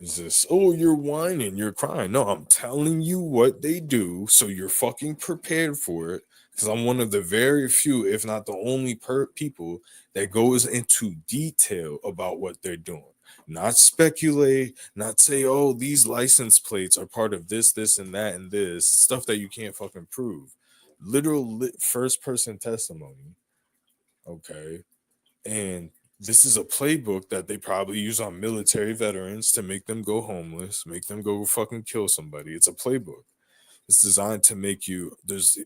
It's just, oh, you're whining, you're crying. No, I'm telling you what they do so you're fucking prepared for it. Because I'm one of the very few, if not the only people that goes into detail about what they're doing. Not speculate, not say, oh, these license plates are part of this, this, and that, and this stuff that you can't fucking prove. Literal first person testimony. Okay. And this is a playbook that they probably use on military veterans to make them go homeless, make them go fucking kill somebody. It's a playbook. It's designed to make you, there's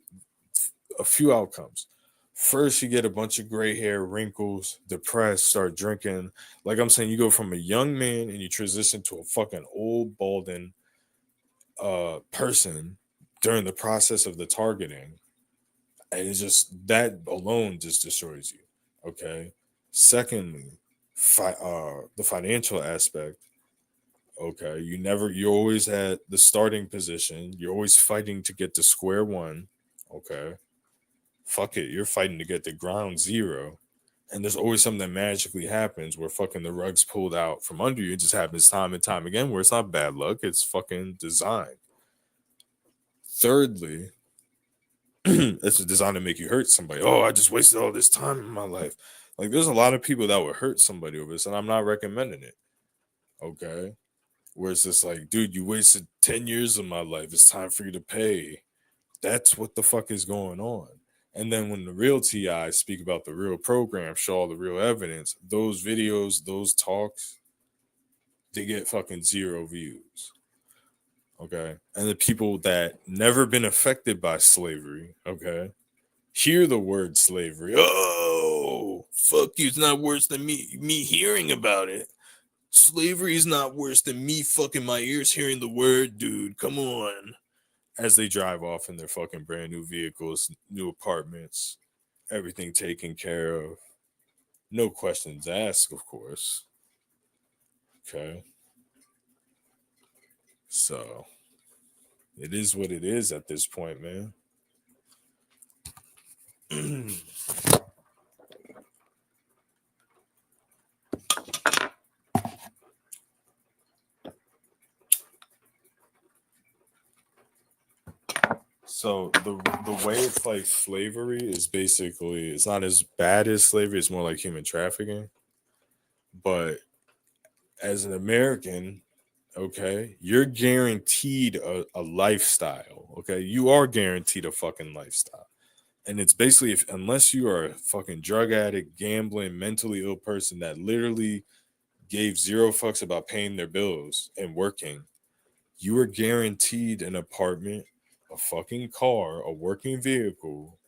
a few outcomes. First, you get a bunch of gray hair, wrinkles, depressed, start drinking. Like I'm saying, you go from a young man and you transition to a fucking old, balding person during the process of the targeting. And it's just that alone just destroys you. Okay. Secondly, the financial aspect. Okay, you're always at the starting position. You're always fighting to get to square one. Okay, fuck it, you're fighting to get to ground zero. And there's always something that magically happens where fucking the rug's pulled out from under you. It just happens time and time again where it's not bad luck, it's fucking design. Thirdly, it's designed to make you hurt somebody. Oh, I just wasted all this time in my life. Like, there's a lot of people that would hurt somebody over this, and I'm not recommending it. Okay. Where it's just like, dude, you wasted 10 years of my life. It's time for you to pay. That's what the fuck is going on. And then when the real TI speak about the real program, show all the real evidence, those videos, those talks, they get fucking 0 views. Okay. And the people that never been affected by slavery, okay, hear the word slavery. Oh, fuck you. It's not worse than me hearing about it. Slavery is not worse than me fucking my ears hearing the word, dude. Come on. As they drive off in their fucking brand new vehicles, new apartments, everything taken care of. No questions asked, of course. Okay. So it is what it is at this point, man. So the way it's like slavery is basically, it's not as bad as slavery, it's more like human trafficking. But as an American, okay, you're guaranteed a lifestyle. Okay, you are guaranteed a fucking lifestyle. And it's basically, if unless you are a fucking drug addict, gambling, mentally ill person that literally gave 0 fucks about paying their bills and working, you are guaranteed an apartment, a fucking car, a working vehicle,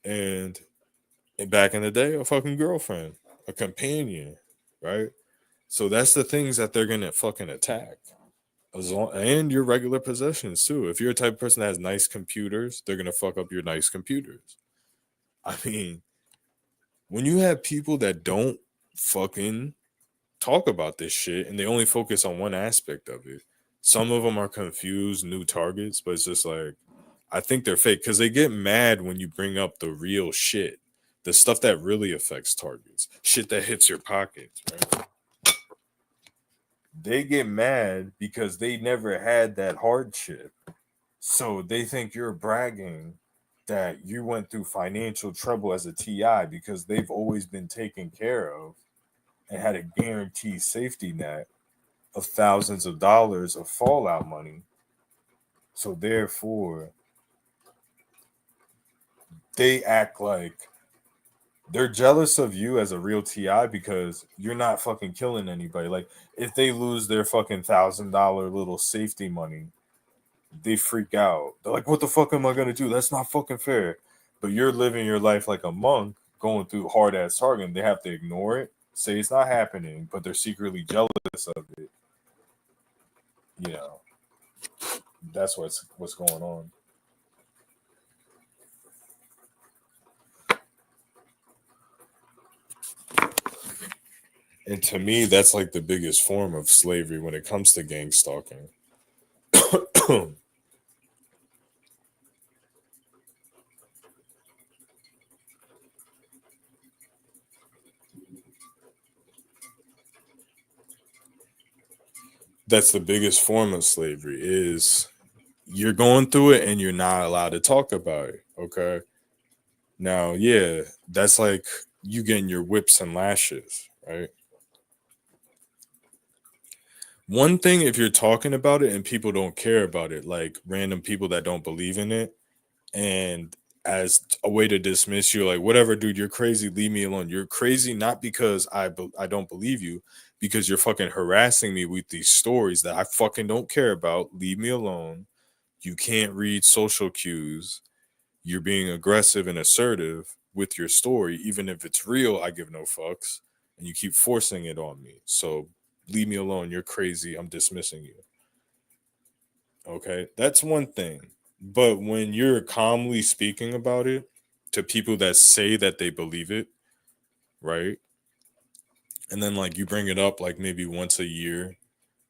and back in the day, a fucking girlfriend, a companion, right? So that's the things that they're gonna fucking attack. And your regular possessions too. If you're a type of person that has nice computers, they're gonna fuck up your nice computers. I mean, when you have people that don't fucking talk about this shit and they only focus on one aspect of it, some of them are confused, new targets, but it's just like, I think they're fake because they get mad when you bring up the real shit, the stuff that really affects targets, shit that hits your pockets, right? they get mad because they never had that hardship. So they think you're bragging that you went through financial trouble as a TI because they've always been taken care of and had a guaranteed safety net of thousands of dollars of fallout money. So therefore, they act like they're jealous of you as a real TI because you're not fucking killing anybody. Like if they lose their fucking $1,000 little safety money, they freak out. They're like, "What the fuck am I gonna do? That's not fucking fair." But you're living your life like a monk, going through hard ass targeting. They have to ignore it, say it's not happening, but they're secretly jealous of it. You know, that's what's going on. And to me, that's like the biggest form of slavery when it comes to gang stalking. That's the biggest form of slavery is you're going through it and you're not allowed to talk about it. Okay. Now, yeah, that's like you getting your whips and lashes, right? One thing if you're talking about it and people don't care about it, like random people that don't believe in it, and as a way to dismiss you, like whatever, dude, you're crazy, leave me alone. You're crazy not because I don't believe you, because you're fucking harassing me with these stories that I fucking don't care about. Leave me alone. You can't read social cues. You're being aggressive and assertive with your story, even if it's real. I give no fucks, and you keep forcing it on me. So leave me alone. You're crazy. I'm dismissing you. Okay, that's one thing. But when you're calmly speaking about it to people that say that they believe it, right? And then like you bring it up like maybe once a year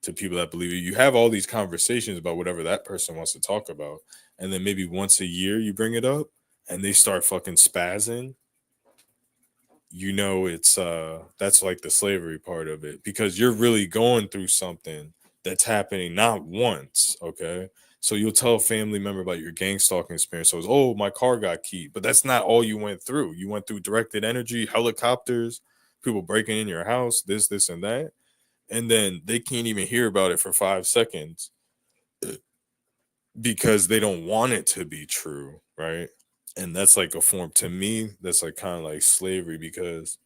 to people that believe it, you have all these conversations about whatever that person wants to talk about. And then maybe once a year you bring it up and they start fucking spazzing, you know it's that's like the slavery part of it because you're really going through something that's happening not once, okay? So you'll tell a family member about your gang stalking experience. So it's, oh, my car got keyed, but that's not all you went through. You went through directed energy, helicopters, people breaking in your house, this and that, and then they can't even hear about it for 5 seconds because they don't want it to be true, right? And that's like a form to me that's like kind of like slavery because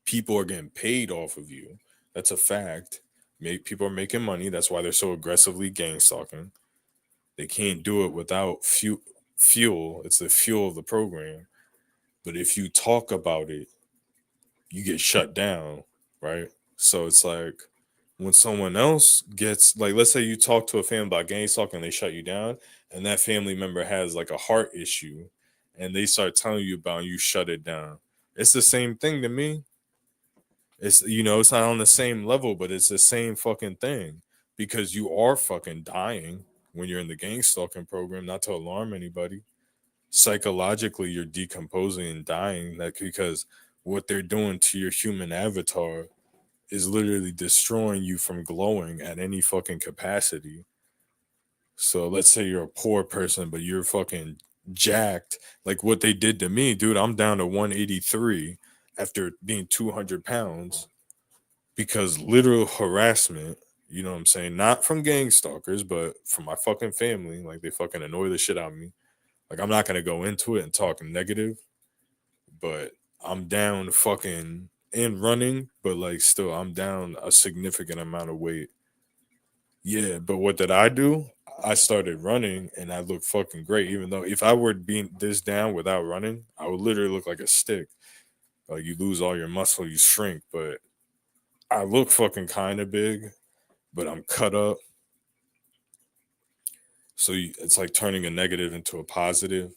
people are getting paid off of you. That's a fact. People are making money. That's why they're so aggressively gang stalking. They can't do it without fuel. It's the fuel of the program. But if you talk about it, you get shut down, right? So it's like when someone else gets like, let's say you talk to a family about gang stalking, they shut you down, and that family member has like a heart issue, and they start telling you about it, you shut it down. It's the same thing to me. It's it's not on the same level, but it's the same fucking thing because you are fucking dying when you're in the gang stalking program. Not to alarm anybody, psychologically you're decomposing and dying. Like because what they're doing to your human avatar is literally destroying you from glowing at any fucking capacity. So let's say you're a poor person, but you're fucking jacked. Like what they did to me, dude. I'm down to 183 after being 200 pounds because literal harassment, you know what I'm saying? Not from gang stalkers, but from my fucking family. Like they fucking annoy the shit out of me. Like I'm not gonna go into it and talk negative, but I'm down fucking and running, but like still I'm down a significant amount of weight. Yeah, but what did I do? I started running and I look fucking great. Even though if I were being this down without running, I would literally look like a stick. Like you lose all your muscle, you shrink, but I look fucking kind of big, but I'm cut up. So it's like turning a negative into a positive.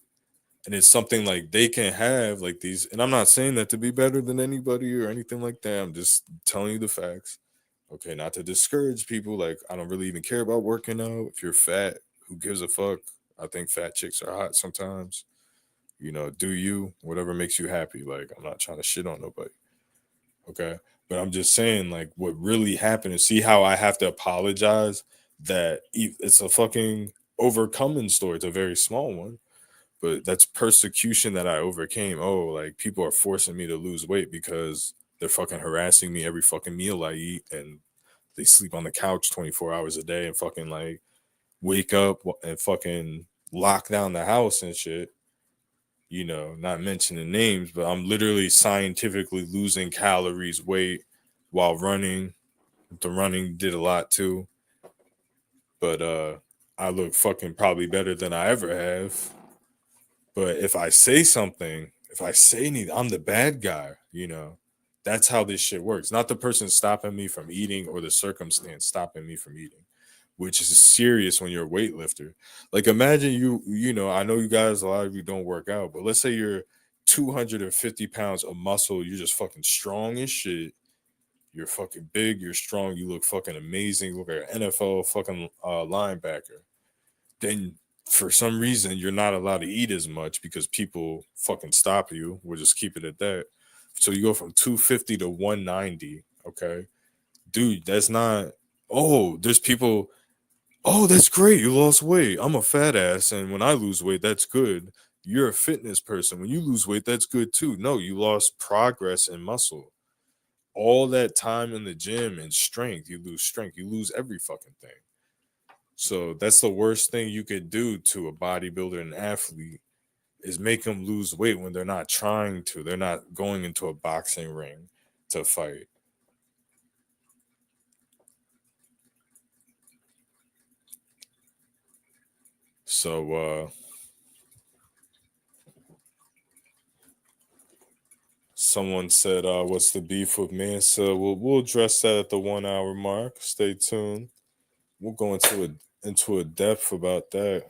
And it's something like they can have like these. And I'm not saying that to be better than anybody or anything like that. I'm just telling you the facts. Okay, not to discourage people. Like, I don't really even care about working out. If you're fat, who gives a fuck? I think fat chicks are hot sometimes. Do you, whatever makes you happy. Like, I'm not trying to shit on nobody. Okay. But I'm just saying, like, what really happened is, see how I have to apologize that it's a fucking overcoming story. It's a very small one, but that's persecution that I overcame. Oh, like people are forcing me to lose weight because they're fucking harassing me every fucking meal I eat, and they sleep on the couch 24 hours a day and fucking like wake up and fucking lock down the house and shit. You know, not mentioning names, but I'm literally scientifically losing calories, weight while running. The running did a lot too. But I look fucking probably better than I ever have. But if I say something, if I say anything, I'm the bad guy, you know. That's how this shit works. Not the person stopping me from eating or the circumstance stopping me from eating, which is serious when you're a weightlifter. Like imagine you know, I know you guys, a lot of you don't work out, but let's say you're 250 pounds of muscle, you're just fucking strong as shit. You're fucking big, you're strong, you look fucking amazing, you look like an NFL fucking linebacker. Then for some reason you're not allowed to eat as much because people fucking stop you. We'll just keep it at that. So you go from 250 to 190. Okay. Dude, that's not, oh, there's people, oh, that's great. You lost weight. I'm a fat ass. And when I lose weight, that's good. You're a fitness person. When you lose weight, that's good too. No, you lost progress in muscle. All that time in the gym and strength, you lose strength. You lose every fucking thing. So that's the worst thing you could do to a bodybuilder and athlete is make them lose weight when they're not trying to. They're not going into a boxing ring to fight. So someone said, what's the beef with Mansa? We'll address that at the 1 hour mark. Stay tuned. We'll go into a depth about that.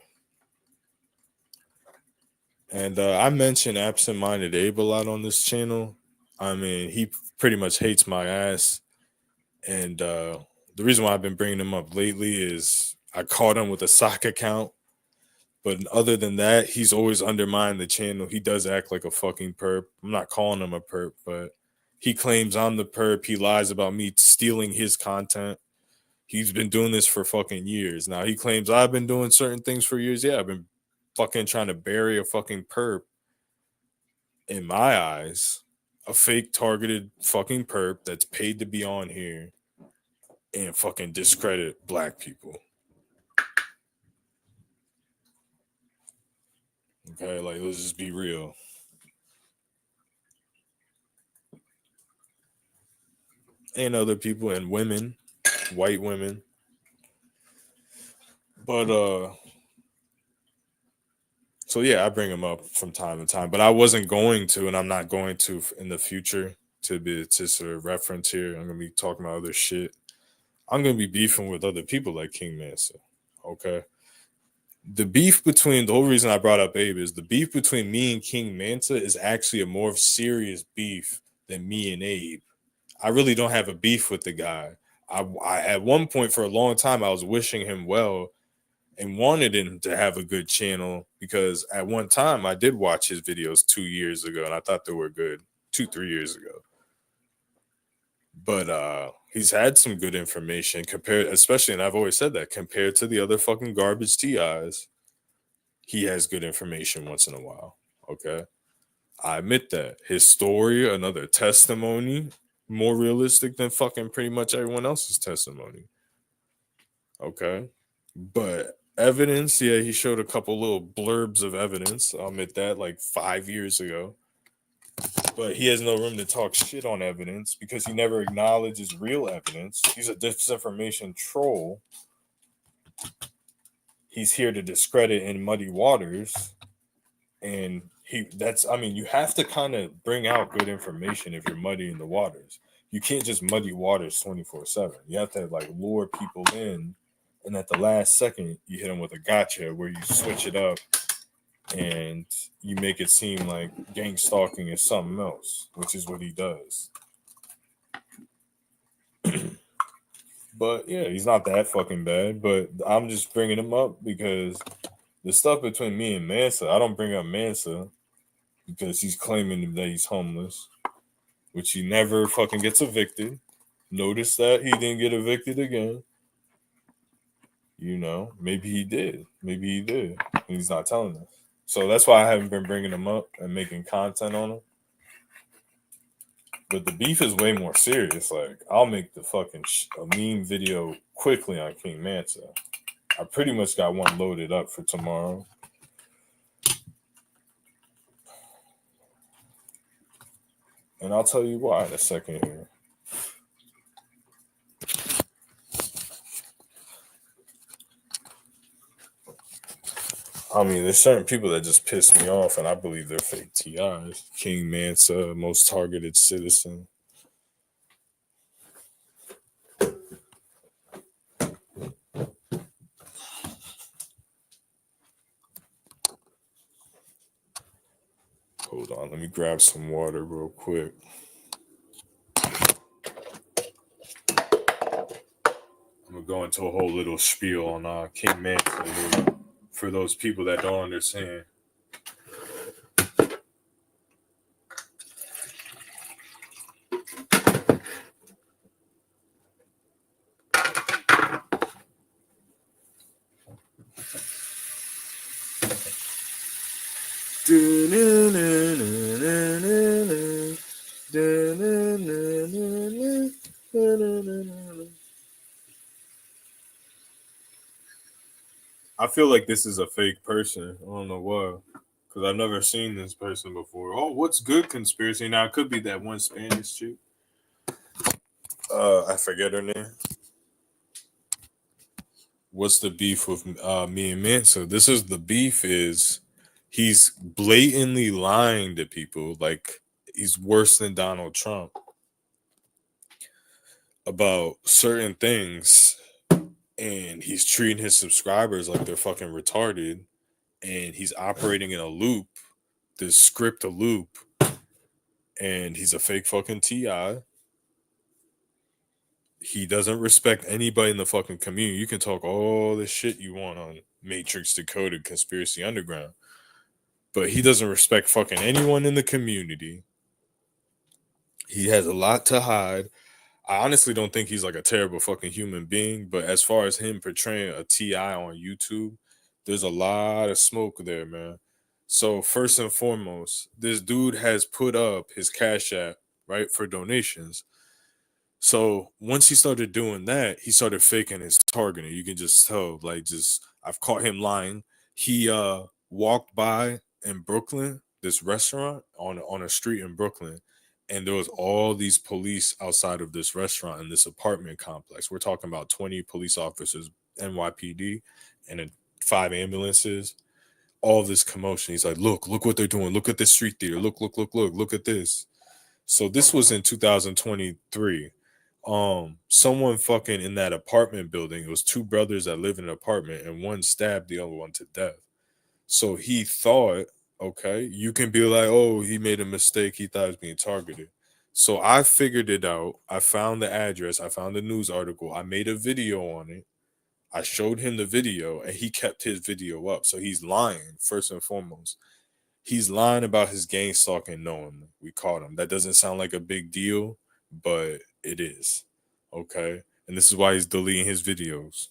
And I mentioned absent-minded Abe a lot on this channel. I mean, he pretty much hates my ass. And the reason why I've been bringing him up lately is I caught him with a sock account. But other than that, he's always undermined the channel. He does act like a fucking perp. I'm not calling him a perp, but he claims I'm the perp. He lies about me stealing his content. He's been doing this for fucking years. Now he claims I've been doing certain things for years. Yeah, I've been fucking trying to bury a fucking perp in my eyes. A fake targeted fucking perp that's paid to be on here and fucking discredit black people. Okay, like let's just be real. And other people and women, white women. But so yeah, I bring them up from time to time, but I wasn't going to, and I'm not going to in the future to be to sort of reference here. I'm gonna be talking about other shit. I'm gonna be beefing with other people like King Mansa. Okay. The beef between the whole reason I brought up Abe is the beef between me and King Mansa is actually a more serious beef than me and Abe. I really don't have a beef with the guy. I at one point for a long time I was wishing him well and wanted him to have a good channel because at one time I did watch his videos 2 years ago and I thought they were good 2-3 years ago. But he's had some good information compared, especially, and I've always said that compared to the other fucking garbage TIs, he has good information once in a while. Okay. I admit that. His story, another testimony, more realistic than fucking pretty much everyone else's testimony. Okay. But evidence, yeah, he showed a couple little blurbs of evidence. I'll admit that, like 5 years ago. But he has no room to talk shit on evidence because he never acknowledges real evidence. He's a disinformation troll. He's here to discredit in muddy waters. And I mean, you have to kind of bring out good information if you're muddying the waters. You can't just muddy waters 24/7. You have to like lure people in, and at the last second, you hit them with a gotcha where you switch it up and you make it seem like gang stalking is something else, which is what he does. But yeah, he's not that fucking bad. But I'm just bringing him up because the stuff between me and Mansa, I don't bring up Mansa because he's claiming that he's homeless. which he never fucking gets evicted. Notice that he didn't get evicted again. You know, maybe he did. Maybe he did. He's not telling us. So that's why I haven't been bringing him up and making content on him. But the beef is way more serious. Like, I'll make the fucking a meme video quickly on King Manta. I pretty much got one loaded up for tomorrow. And I'll tell you why in a second here. I mean, there's certain people that just piss me off, and I believe they're fake TIs. King Mansa, most targeted citizen. Hold on, let me grab some water real quick. I'm gonna go into a whole little spiel on King Mansa here for those people that don't understand. I feel like this is a fake person. I don't know why. Because I've never seen this person before. Oh, what's good conspiracy? Now, it could be that one Spanish chick. I forget her name. What's the beef with me and Mansa? This is the beef is he's blatantly lying to people. Like, he's worse than Donald Trump about certain things. And he's treating his subscribers like they're fucking retarded. And he's operating in a loop, this script a loop. And he's a fake fucking TI. He doesn't respect anybody in the fucking community. You can talk all the shit you want on Matrix Decoded Conspiracy Underground, but he doesn't respect fucking anyone in the community. He has a lot to hide. I honestly don't think he's like a terrible fucking human being, but as far as him portraying a TI on YouTube, there's a lot of smoke there, man. So first and foremost, this dude has put up his Cash App, right, for donations. So once he started doing that, he started faking his targeting. You can just tell, like, just I've caught him lying. He walked by in Brooklyn, this restaurant on a street in Brooklyn, and there was all these police outside of this restaurant in this apartment complex. We're talking about 20 police officers, NYPD, and 5 ambulances. All this commotion. He's like, look what they're doing. Look at this street theater. Look at this. So this was in 2023. Someone fucking in that apartment building, it was 2 brothers that live in an apartment, and one stabbed the other one to death. So he thought, okay, you can be like, oh, he made a mistake, he thought he was being targeted. So I figured it out. I found the address, I found the news article, I made a video on it, I showed him the video, and he kept his video up. So he's lying, first and foremost. He's lying about his gang stalking knowingly. We caught him. That doesn't sound like a big deal, but it is. Okay? And this is why he's deleting his videos.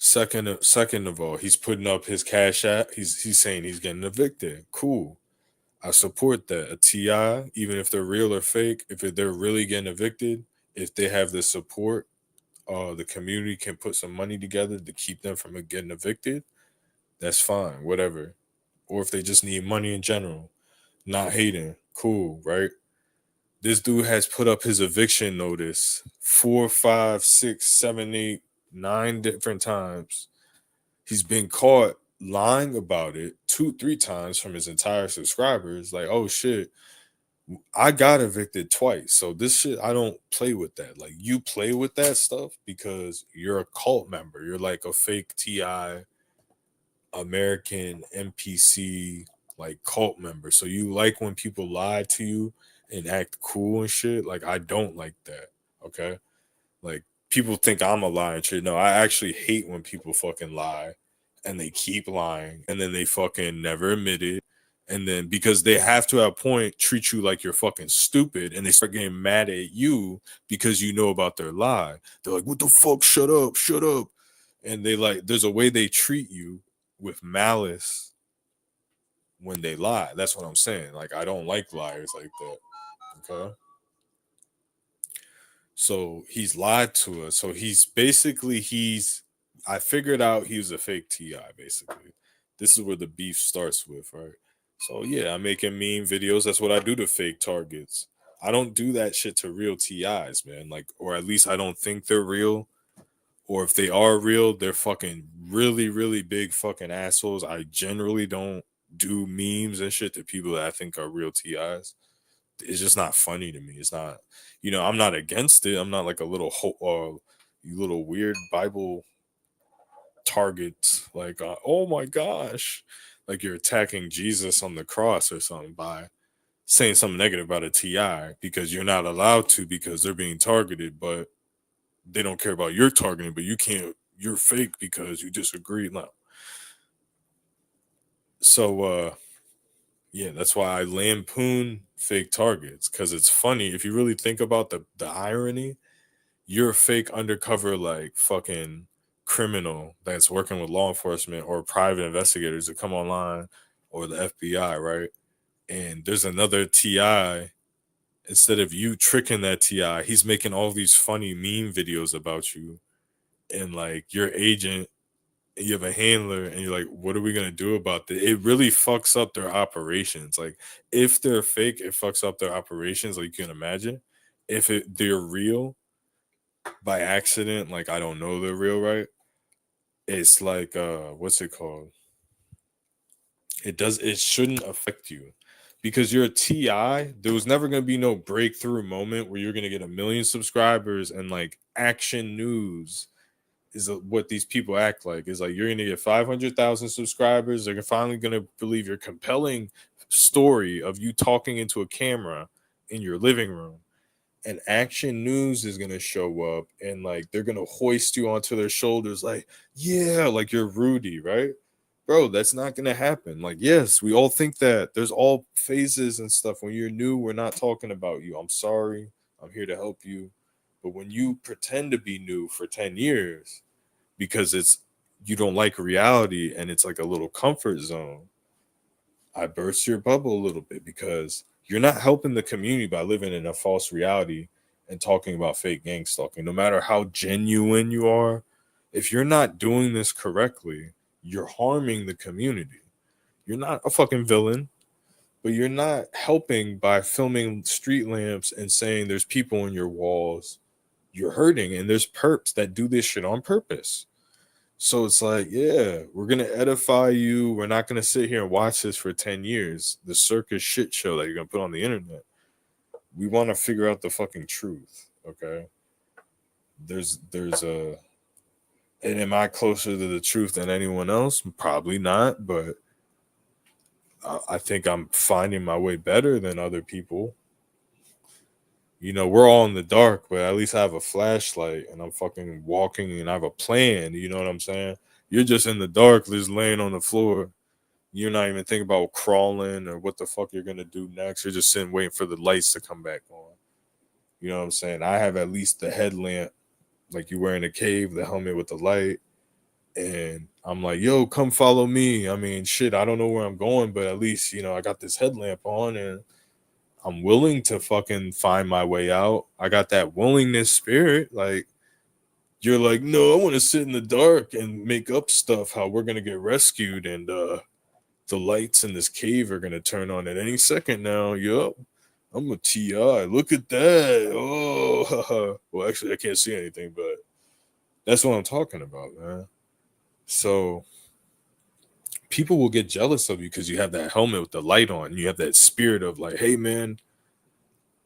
Second of all, he's putting up his Cash App. He's saying he's getting evicted. Cool. I support that. A TI, even if they're real or fake, if they're really getting evicted, if they have the support, the community can put some money together to keep them from getting evicted. That's fine, whatever. Or if they just need money in general, not hating, cool, right? This dude has put up his eviction notice 4, 5, 6, 7, 8, 9 different times. He's been caught lying about it 2, 3 times from his entire subscribers. Like, oh shit, I got evicted twice. So this shit, I don't play with that. Like, you play with that stuff because you're a cult member. You're like a fake TI American NPC like cult member. So you like when people lie to you and act cool and shit. Like, I don't like that. Okay. Like, people think I'm a liar and shit. No, I actually hate when people fucking lie and they keep lying and then they fucking never admit it And then because they have to at a point treat you like you're fucking stupid, and they start getting mad at you because you know about their lie. They're like, what the fuck? Shut up, shut up. And they like, there's a way they treat you with malice when they lie. That's what I'm saying. Like, I don't like liars like that. Okay. So he's lied to us. So he's basically, I figured out he was a fake TI, basically. This is where the beef starts with, right? So yeah, I'm making meme videos. That's what I do to fake targets. I don't do that shit to real TIs, man. Like, or at least I don't think they're real. Or if they are real, they're fucking really, really big fucking assholes. I generally don't do memes and shit to people that I think are real TIs. It's just not funny to me. It's not, I'm not against it. I'm not like a little you little weird Bible targets. Like, oh my gosh, like you're attacking Jesus on the cross or something by saying something negative about a TI because you're not allowed to because they're being targeted, but they don't care about your targeting, but you can't. You're fake because you disagree. No. So, yeah, that's why I lampoon fake targets, because it's funny. If you really think about the irony, you're a fake undercover like fucking criminal that's working with law enforcement or private investigators that come online or the FBI, right? And there's another TI. Instead of you tricking that TI, he's making all these funny meme videos about you, and like your agent, you have a handler, and you're like, what are we gonna do about this? It really fucks up their operations. Like, if they're fake, it fucks up their operations, like you can imagine. If they're real by accident, like I don't know they're real, right? It's like what's it called? It shouldn't affect you. Because you're a TI, there was never gonna be no breakthrough moment where you're gonna get 1 million subscribers and like Action News is what these people act like. Is like, you're gonna get 500,000 subscribers. They're finally gonna believe your compelling story of you talking into a camera in your living room, and Action News is gonna show up and like they're gonna hoist you onto their shoulders, like, yeah, like you're Rudy, right? Bro, that's not gonna happen. Like, yes, we all think that. There's all phases and stuff. When you're new, we're not talking about you. I'm sorry. I'm here to help you. But when you pretend to be new for 10 years because you don't like reality and it's like a little comfort zone, I burst your bubble a little bit, because you're not helping the community by living in a false reality and talking about fake gang stalking. No matter how genuine you are, if you're not doing this correctly, you're harming the community. You're not a fucking villain, but you're not helping by filming street lamps and saying there's people on your walls. You're hurting, and there's perps that do this shit on purpose. So it's like, yeah, we're gonna edify you. We're not gonna sit here and watch this for 10 years. The circus shit show that you're gonna put on the internet. We want to figure out the fucking truth. Okay. There's a And am I closer to the truth than anyone else? Probably not, but I think I'm finding my way better than other people. We're all in the dark, but at least I have a flashlight and I'm fucking walking and I have a plan. You know what I'm saying? You're just in the dark, just laying on the floor. You're not even thinking about crawling or what the fuck you're gonna do next. You're just sitting waiting for the lights to come back on. You know what I'm saying? I have at least the headlamp, like you wear in a cave, the helmet with the light. And I'm like, yo, come follow me. I mean, shit, I don't know where I'm going, but at least, I got this headlamp on and I'm willing to fucking find my way out. I got that willingness spirit. Like, you're like, no, I want to sit in the dark and make up stuff how we're gonna get rescued, and the lights in this cave are gonna turn on at any second now. Yup. I'm a TI. Look at that. Oh, well, actually, I can't see anything, but that's what I'm talking about, man. So people will get jealous of you because you have that helmet with the light on. You have that spirit of like, hey, man,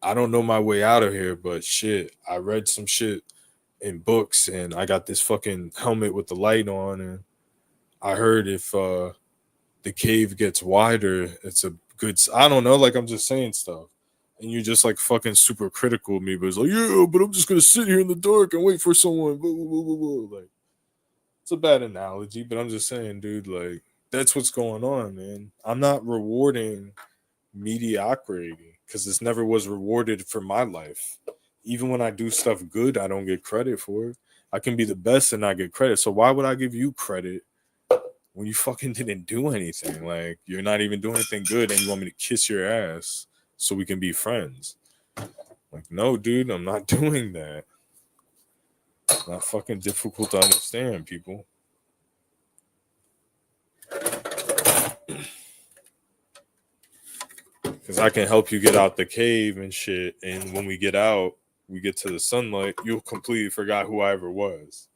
I don't know my way out of here, but shit, I read some shit in books and I got this fucking helmet with the light on. And I heard if the cave gets wider, it's a good, I don't know, like I'm just saying stuff. And you're just like fucking super critical of me, but it's like, yeah, but I'm just going to sit here in the dark and wait for someone. Blah, blah, blah, blah. Like, it's a bad analogy, but I'm just saying, dude, like, that's what's going on, man. I'm not rewarding mediocrity because this never was rewarded for my life. Even when I do stuff good, I don't get credit for it. I can be the best and not get credit. So why would I give you credit when you fucking didn't do anything? Like, you're not even doing anything good and you want me to kiss your ass so we can be friends. Like, no, dude, I'm not doing that. It's not fucking difficult to understand, people. Because I can help you get out the cave and shit. And when we get out, we get to the sunlight, you'll completely forgot who I ever was.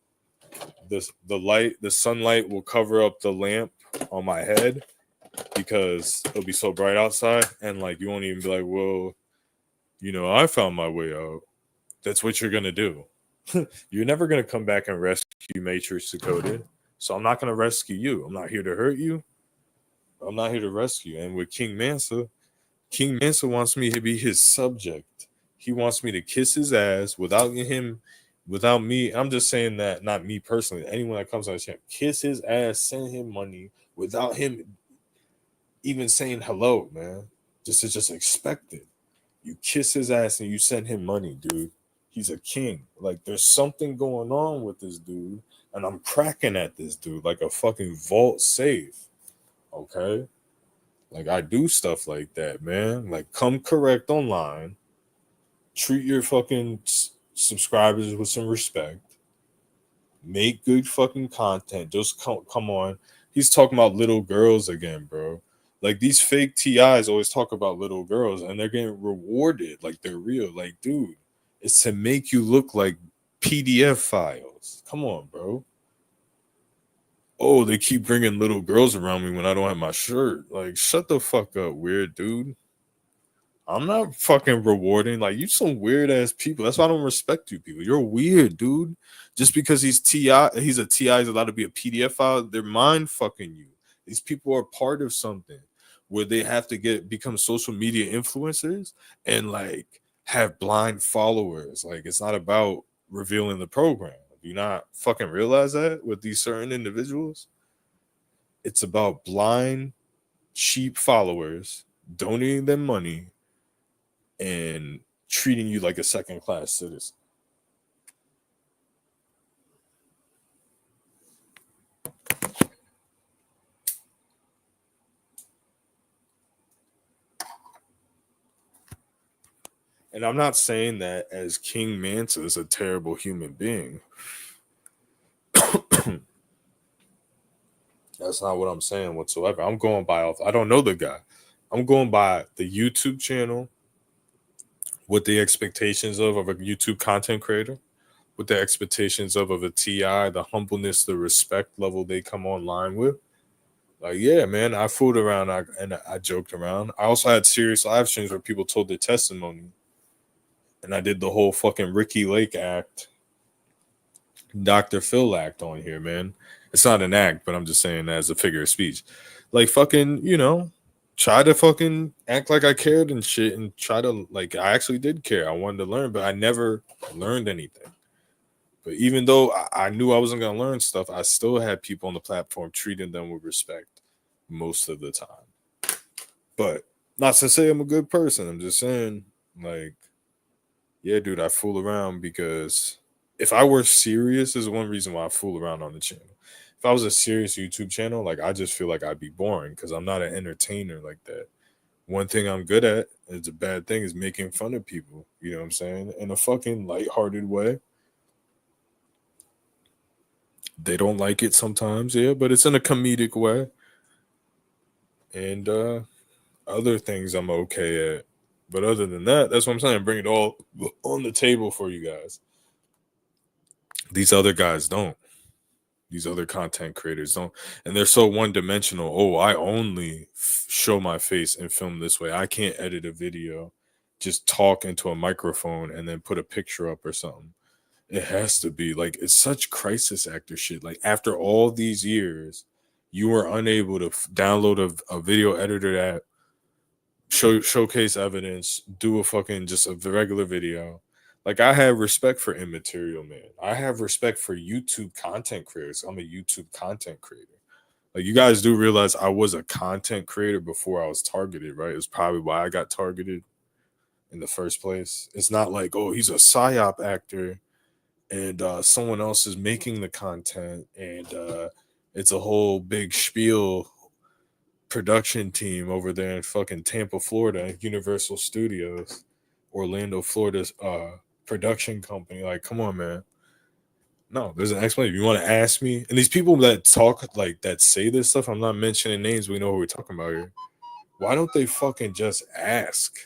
The sunlight will cover up the lamp on my head because it'll be so bright outside, and like you won't even be like, well, I found my way out. That's what you're gonna do. You're never gonna come back and rescue Matrix Decoded. So I'm not gonna rescue you. I'm not here to hurt you. I'm not here to rescue. And with King Mansa wants me to be his subject. He wants me to kiss his ass without me. I'm just saying that, not me personally. Anyone that comes on the channel, kiss his ass, send him money without him even saying hello, man. It's just expected. You kiss his ass and you send him money, dude. He's a king. Like, there's something going on with this dude, and I'm cracking at this dude like a fucking vault safe. Okay? Like, I do stuff like that, man. Like, come correct online. Treat your fucking subscribers with some respect. Make good fucking content. Just come on. He's talking about little girls again, bro. Like, these fake TIs always talk about little girls and they're getting rewarded like they're real. Like, dude, it's to make you look like PDF files. Come on, bro. Oh, they keep bringing little girls around me when I don't have my shirt. Like, shut the fuck up, weird dude. I'm not fucking rewarding. Like, you some weird ass people. That's why I don't respect you people. You're weird, dude. Just because he's a TI, he's allowed to be a PDF file. They're mind fucking you. These people are part of something where they have to become social media influencers and like have blind followers. Like, it's not about revealing the program. Do you not fucking realize that with these certain individuals? It's about blind sheep followers donating them money and treating you like a second class citizen. And I'm not saying that as King Mansa is a terrible human being. That's not what I'm saying whatsoever. I'm going by I don't know the guy. I'm going by the YouTube channel, what the expectations of a YouTube content creator, what the expectations of a TI, the humbleness, the respect level they come online with. Like, yeah, man, I fooled around and I joked around. I also had serious live streams where people told their testimony. And I did the whole fucking Ricky Lake act, Dr. Phil act on here, man. It's not an act, but I'm just saying that as a figure of speech. Like, fucking, try to fucking act like I cared and shit and try to, like, I actually did care. I wanted to learn, but I never learned anything. But even though I knew I wasn't going to learn stuff, I still had people on the platform treating them with respect most of the time. But not to say I'm a good person. I'm just saying, like, yeah, dude, I fool around because if I were serious, is one reason why I fool around on the channel. If I was a serious YouTube channel, like, I just feel like I'd be boring because I'm not an entertainer like that. One thing I'm good at, it's a bad thing, is making fun of people. You know what I'm saying? In a fucking lighthearted way. They don't like it sometimes, yeah, but it's in a comedic way. And other things I'm okay at. But other than that, that's what I'm saying. Bring it all on the table for you guys. These other guys don't. These other content creators don't. And they're so one-dimensional. Oh, I only show my face and film this way. I can't edit a video, just talk into a microphone and then put a picture up or something. It has to be like, it's such crisis actor shit. Like, after all these years, you were unable to download a video editor that showcase evidence, do a fucking just a regular video. Like, I have respect for immaterial man. I have respect for YouTube content creators. I'm a YouTube content creator. Like, you guys do realize I was a content creator before I was targeted, right? It's probably why I got targeted in the first place. It's not like, oh, he's a psyop actor and someone else is making the content, and it's a whole big spiel production team over there in fucking Tampa, Florida, Universal Studios, Orlando, Florida's production company. Like, come on, man. No, there's an explanation. You want to ask me? And these people that talk like that say this stuff, I'm not mentioning names. We know who we're talking about here. Why don't they fucking just ask?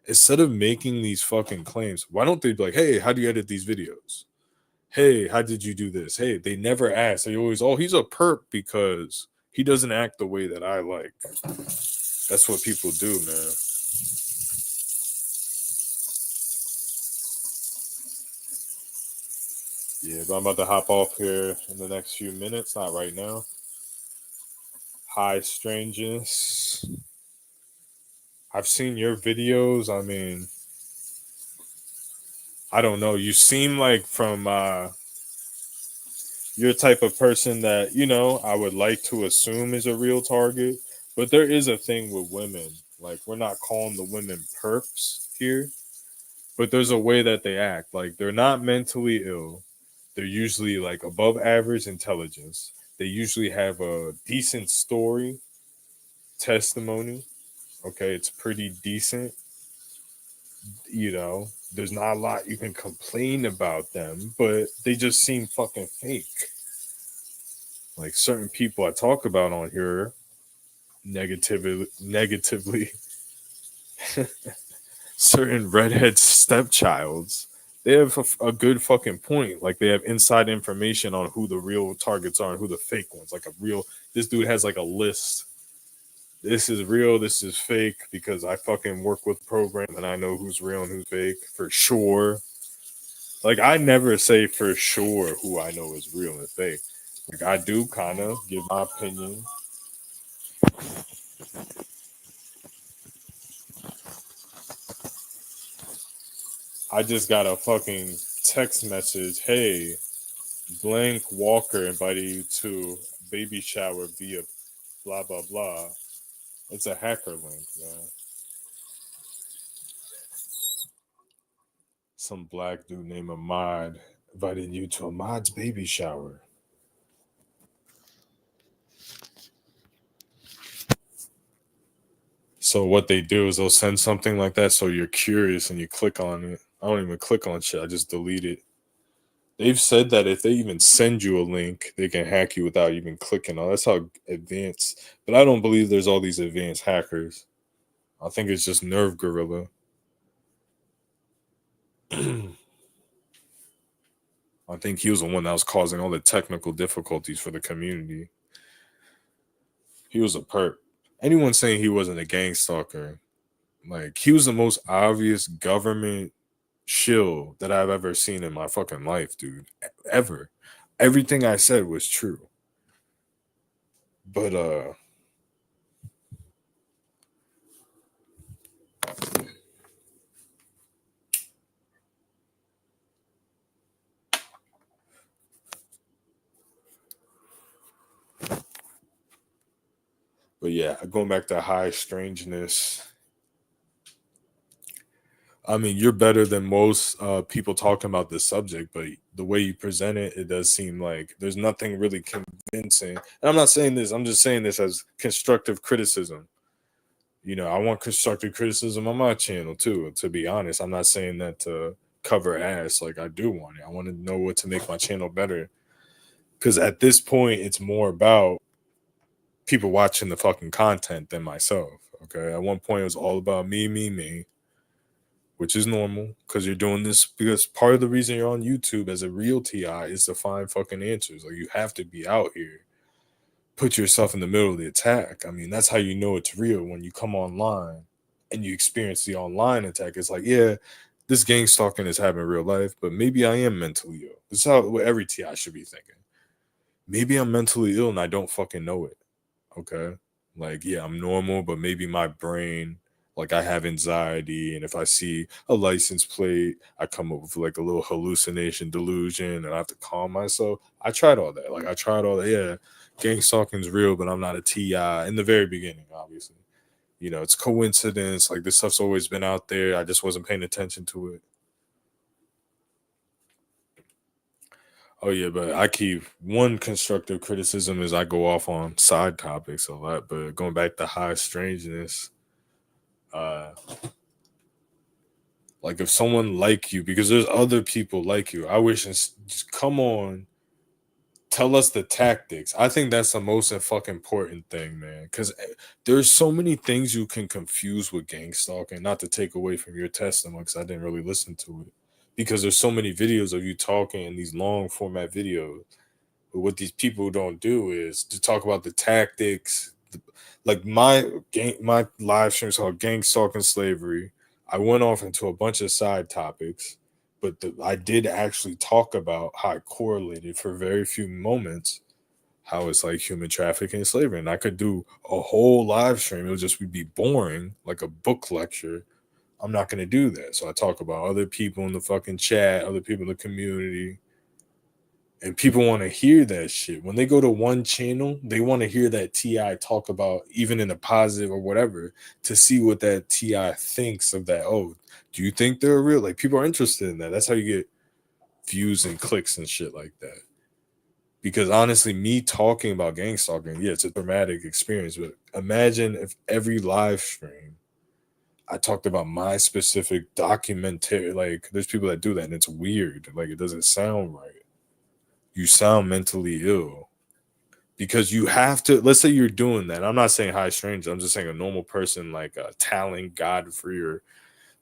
Instead of making these fucking claims, why don't they be like, hey, how do you edit these videos? Hey, how did you do this? Hey, they never ask. They always, oh, he's a perp because he doesn't act the way that I like. That's what people do, man. Yeah, but I'm about to hop off here in the next few minutes. Not right now. Hi, strangeness. I've seen your videos. I mean, I don't know. You seem like from you're a type of person that, I would like to assume is a real target. But there is a thing with women. Like, we're not calling the women perps here, but there's a way that they act. Like, they're not mentally ill. They're usually like above average intelligence. They usually have a decent story, testimony. Okay, it's pretty decent. There's not a lot you can complain about them, but they just seem fucking fake. Like, certain people I talk about on here negatively certain redhead stepchilds, they have a good fucking point. Like, they have inside information on who the real targets are and who the fake ones. Like, this dude has like a list. This is real, this is fake, because I fucking work with the program and I know who's real and who's fake for sure. Like, I never say for sure who I know is real and fake. Like, I do kind of give my opinion. I just got a fucking text message. Hey, blank Walker invited you to baby shower via blah blah blah. It's a hacker link, man. Some black dude named Ahmad invited you to Ahmad's baby shower. So what they do is they'll send something like that, so you're curious and you click on it. I don't even click on shit. I just delete it. They've said that if they even send you a link, they can hack you without even clicking on. That's how advanced. But I don't believe there's all these advanced hackers. I think it's just Nerve Gorilla. I think he was the one that was causing all the technical difficulties for the community. He was a perp. Anyone saying he wasn't a gang stalker, like, he was the most obvious government shill that I've ever seen in my fucking life, dude. Ever. Everything I said was true. But yeah, going back to high strangeness. I mean, you're better than most people talking about this subject, but the way you present it, it does seem like there's nothing really convincing. And I'm not saying this, I'm just saying this as constructive criticism. I want constructive criticism on my channel too. To be honest, I'm not saying that to cover ass. Like, I do want it. I want to know what to make my channel better. Because at this point, it's more about people watching the fucking content than myself. Okay. At one point, it was all about me, which is normal because you're doing this because part of the reason you're on YouTube as a real TI is to find fucking answers. Like, you have to be out here, put yourself in the middle of the attack. I mean, that's how you know it's real when you come online and you experience the online attack. It's like, yeah, this gang stalking is happening in real life, but maybe I am mentally ill. This is what every TI should be thinking. Maybe I'm mentally ill and I don't fucking know it. Okay. Like, yeah, I'm normal, but maybe my brain, Like I have anxiety, and if I see a license plate, I come up with like a little hallucination delusion, and I have to calm myself. I tried all that. Like I tried all that. Yeah, gang stalking's real, but I'm not a TI in the very beginning, obviously. It's coincidence. Like this stuff's always been out there. I just wasn't paying attention to it. Oh yeah, but I keep one constructive criticism is I go off on side topics a lot. But going back to high strangeness, uh, like if someone like you, because there's other people like you, I wish just come on, tell us the tactics. I think that's the most fucking important thing, man. Because there's so many things you can confuse with gang stalking. Not to take away from your testimony, because I didn't really listen to it. Because there's so many videos of you talking in these long format videos. But what these people don't do is to talk about the tactics. Like my live stream is called Gangstalking Slavery. I went off into a bunch of side topics, but I did actually talk about how I correlated for very few moments how it's like human trafficking and slavery. And I could do a whole live stream. It would just be boring, like a book lecture. I'm not going to do that. So I talk about other people in the fucking chat, other people in the community, and people want to hear that shit. When they go to one channel, they want to hear that TI talk about, even in a positive or whatever, to see what that TI thinks of that. Oh, do you think they're real? Like people are interested in that. That's how you get views and clicks and shit like that. Because honestly, me talking about gang stalking, yeah, it's a traumatic experience. But imagine if every live stream I talked about my specific documentary. Like there's people that do that and it's weird. Like it doesn't sound right. You sound mentally ill because you have to. Let's say you're doing that. I'm not saying high stranger. I'm just saying a normal person like Talon Godfrey or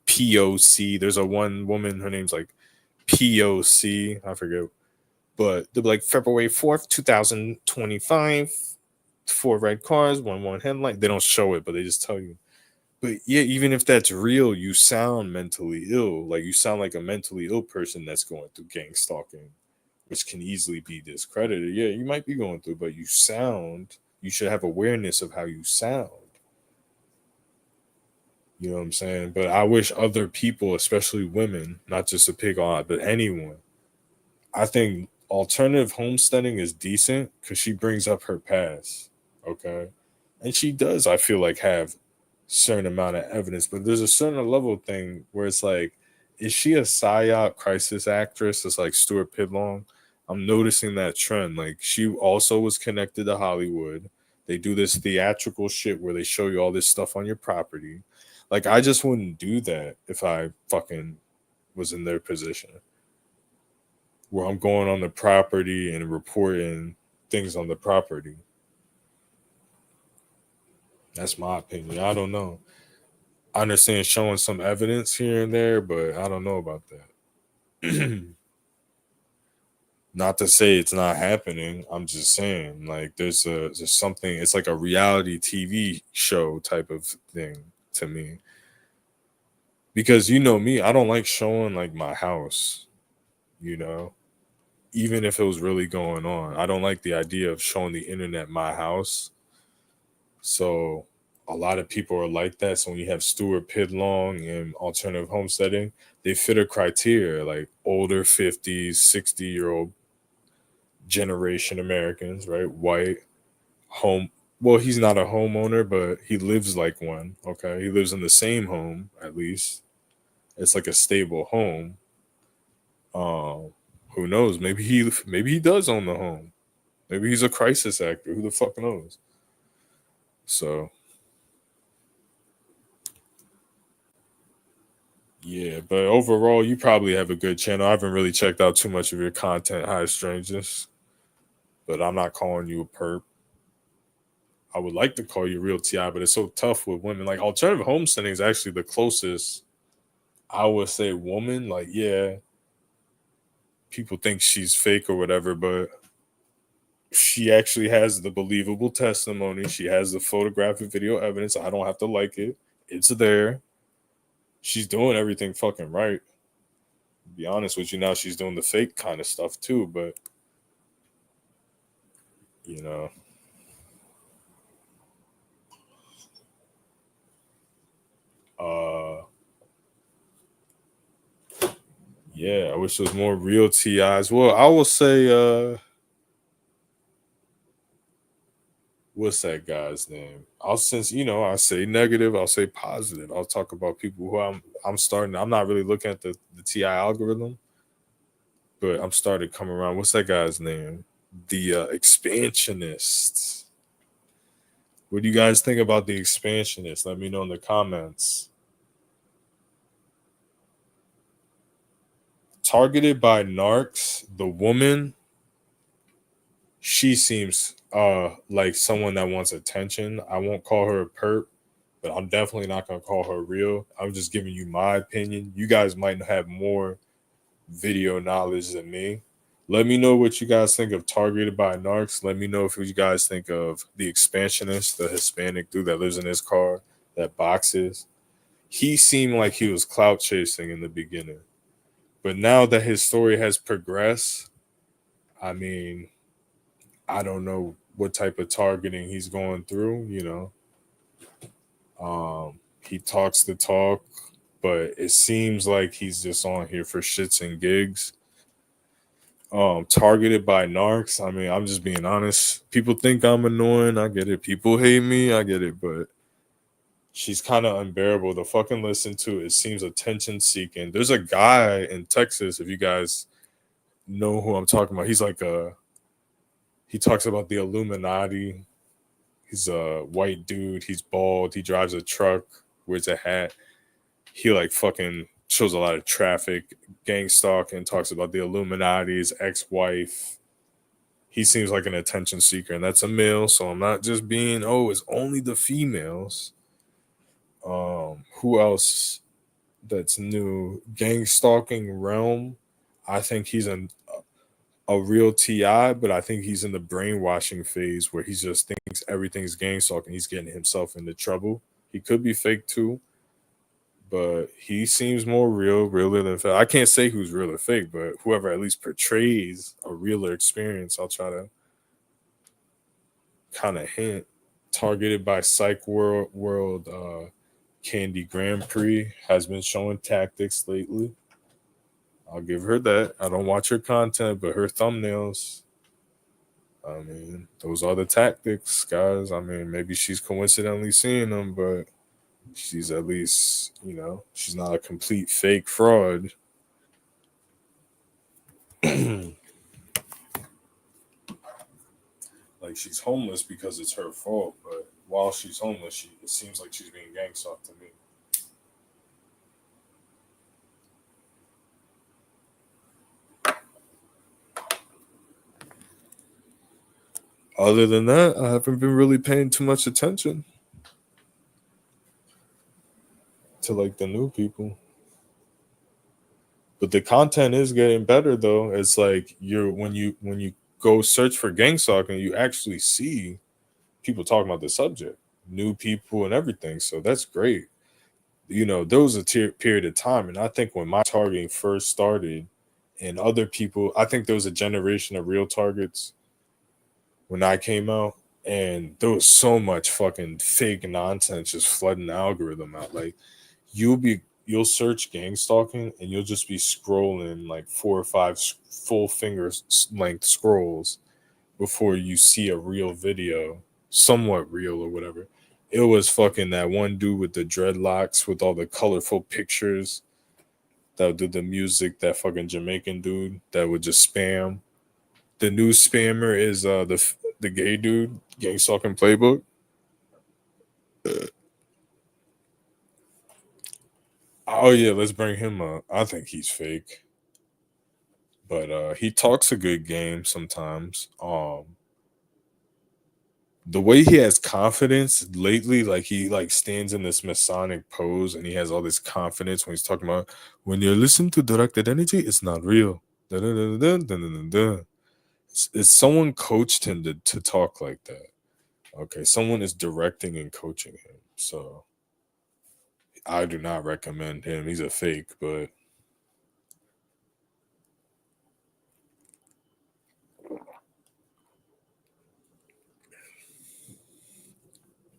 POC. There's a one woman. Her name's like POC. I forget, but they'll be like February 4th, 2025. Four red cars, one headlight. They don't show it, but they just tell you. But yeah, even if that's real, you sound mentally ill. Like you sound like a mentally ill person that's going through gang stalking, which can easily be discredited. Yeah, you might be going through, but you should have awareness of how you sound. You know what I'm saying? But I wish other people, especially women, not just a pig on, but anyone, I think alternative homesteading is decent because she brings up her past. Okay. And she does, I feel like, have certain amount of evidence, but there's a certain level thing where it's like, is she a psyop crisis actress? It's like Stuart Pidlong. I'm noticing that trend. Like she also was connected to Hollywood. They do this theatrical shit where they show you all this stuff on your property. Like I just wouldn't do that if I fucking was in their position where I'm going on the property and reporting things on the property. That's my opinion. I don't know. I understand showing some evidence here and there, but I don't know about that. Not to say it's not happening. I'm just saying, like, there's something. It's like a reality TV show type of thing to me. Because you know me, I don't like showing like my house. You know, even if it was really going on, I don't like the idea of showing the internet my house. So a lot of people are like that. So when you have Stuart Pidlong and alternative homesteading, they fit a criteria like older 50s, 60-year-old generation Americans, right? White, home. Well, he's not a homeowner, but he lives like one. Okay. He lives in the same home, at least. It's like a stable home. Um, who knows? Maybe he does own the home. Maybe he's a crisis actor. Who the fuck knows? So yeah, but overall, you probably have a good channel. I haven't really checked out too much of your content, High Strangeness, but I'm not calling you a perp. I would like to call you real TI, but it's so tough with women. Like alternative homesteading is actually the closest I would say woman. Like, yeah, people think she's fake or whatever, but she actually has the believable testimony. She has the photographic video evidence. I don't have to like it. It's there. She's doing everything fucking right. To be honest with you, now she's doing the fake kind of stuff too, but you know, Yeah, I wish there was more real TIs. Well, I will say, what's that guy's name? I'll since I say negative, I'll say positive. I'll talk about people who I'm starting. I'm not really looking at the TI algorithm, but I'm starting to come around. What's that guy's name? The expansionist. What do you guys think about the expansionist? Let me know in the comments. Targeted by narcs, the woman, she seems like someone that wants attention. I won't call her a perp, but I'm definitely not gonna call her real. I'm just giving you my opinion. You guys might have more video knowledge than me. Let me know what you guys think of Targeted by Narcs. Let me know if you guys think of the expansionist, the Hispanic dude that lives in his car, that boxes. He seemed like he was clout chasing in the beginning. But now that his story has progressed, I mean, I don't know what type of targeting he's going through. He talks the talk, but it seems like he's just on here for shits and gigs. Targeted by narcs. I mean, I'm just being honest. People think I'm annoying. I get it. People hate me. I get it. But she's kind of unbearable to fucking listen to. It seems attention seeking. There's a guy in Texas, if you guys know who I'm talking about. He talks about the Illuminati. He's a white dude. He's bald. He drives a truck, wears a hat. He like fucking shows a lot of traffic, gang stalking, talks about the Illuminati, his ex-wife. He seems like an attention seeker, and that's a male, so I'm not just being, it's only the females. Who else that's new? Gang stalking realm. I think he's a real TI, but I think he's in the brainwashing phase where he just thinks everything's gang stalking. He's getting himself into trouble. He could be fake too, but he seems more realer than fake. I can't say who's real or fake, but whoever at least portrays a realer experience, I'll try to kind of hint. Targeted by Psych World, Candy Grand Prix has been showing tactics lately. I'll give her that. I don't watch her content, but her thumbnails, I mean, those are the tactics, guys. I mean, maybe she's coincidentally seeing them, but she's at least, she's not a complete fake fraud. Like she's homeless because it's her fault, but while she's homeless, it seems like she's being gang stalked to me. Other than that, I haven't been really paying too much attention to like the new people. But the content is getting better though. It's like when you go search for gang stalking, you actually see people talking about the subject, new people and everything. So that's great. There was a period of time, and I think when my targeting first started, and other people, I think there was a generation of real targets when I came out, and there was so much fucking fake nonsense just flooding the algorithm out. Like you'll search gang stalking, and you'll just be scrolling like 4 or 5 full finger length scrolls before you see a real video, somewhat real or whatever. It was fucking that one dude with the dreadlocks with all the colorful pictures that would do the music, that fucking Jamaican dude that would just spam. The new spammer is the gay dude, Gang Stalking Playbook. Oh yeah, let's bring him up. I think he's fake, but he talks a good game sometimes. The way he has confidence lately, like he like stands in this Masonic pose and he has all this confidence when he's talking about when you listen to directed energy, it's not real. Da-da-da-da-da-da-da-da. It's someone coached him to talk like that. Okay, someone is directing and coaching him. So I do not recommend him. He's a fake, but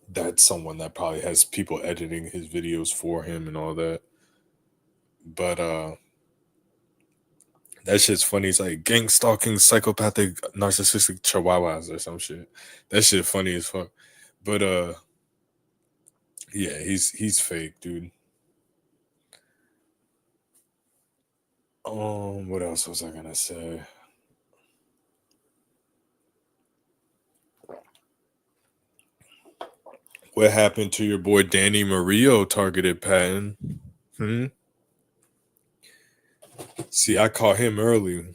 that's someone that probably has people editing his videos for him and all that. But That shit's funny. It's like gang stalking psychopathic narcissistic chihuahuas or some shit. That shit funny as fuck. But yeah, he's fake, dude. What else was I gonna say? What happened to your boy Danny Mario targeted Patton? Hmm? See, I caught him early.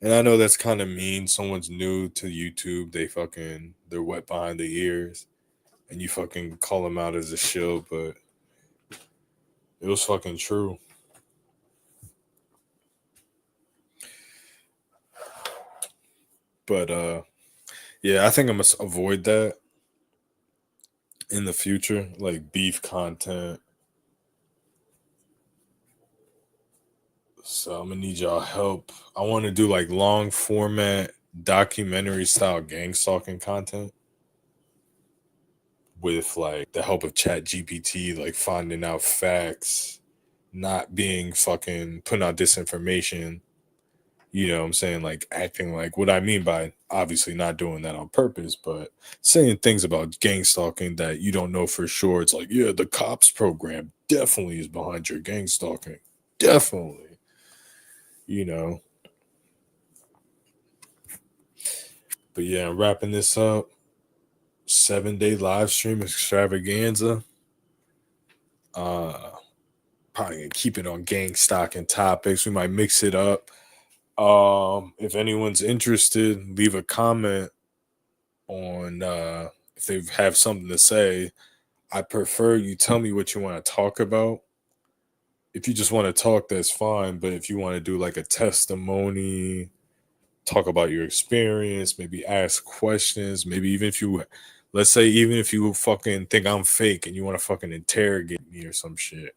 And I know that's kind of mean. Someone's new to YouTube. They're wet behind the ears. And you fucking call them out as a shill, but it was fucking true. But yeah, I think I must avoid that in the future, like beef content. So I'm gonna need y'all help. I want to do like long format documentary style gang stalking content with like the help of Chat GPT, like finding out facts, not being fucking putting out disinformation. You know what I'm saying? Like acting like what I mean by obviously not doing that on purpose, but saying things about gang stalking that you don't know for sure. It's like, yeah, the cops program definitely is behind your gang stalking. Definitely. You know. But yeah, I'm wrapping this up. 7-day live stream extravaganza. Uh Probably gonna keep it on gang stalking topics. We might mix it up. If anyone's interested, leave a comment on if they have something to say. I prefer you tell me what you want to talk about. If you just want to talk, that's fine. But if you want to do like a testimony, talk about your experience, maybe ask questions, maybe even if you, let's say, even if you fucking think I'm fake and you want to fucking interrogate me or some shit,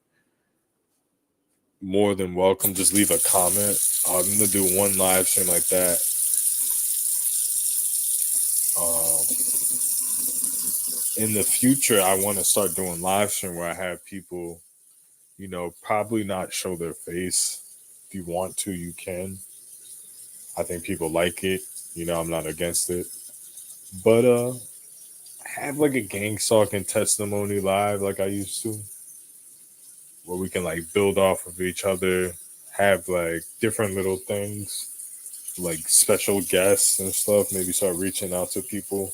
more than welcome. Just leave a comment. I'm gonna do one live stream like that. Um, in the future, I want to start doing live stream where I have people, probably not show their face. If you want to, you can. I think people like it. I'm not against it. But have like a gang stalking testimony live like I used to, where we can like build off of each other, have like different little things, like special guests and stuff, maybe start reaching out to people.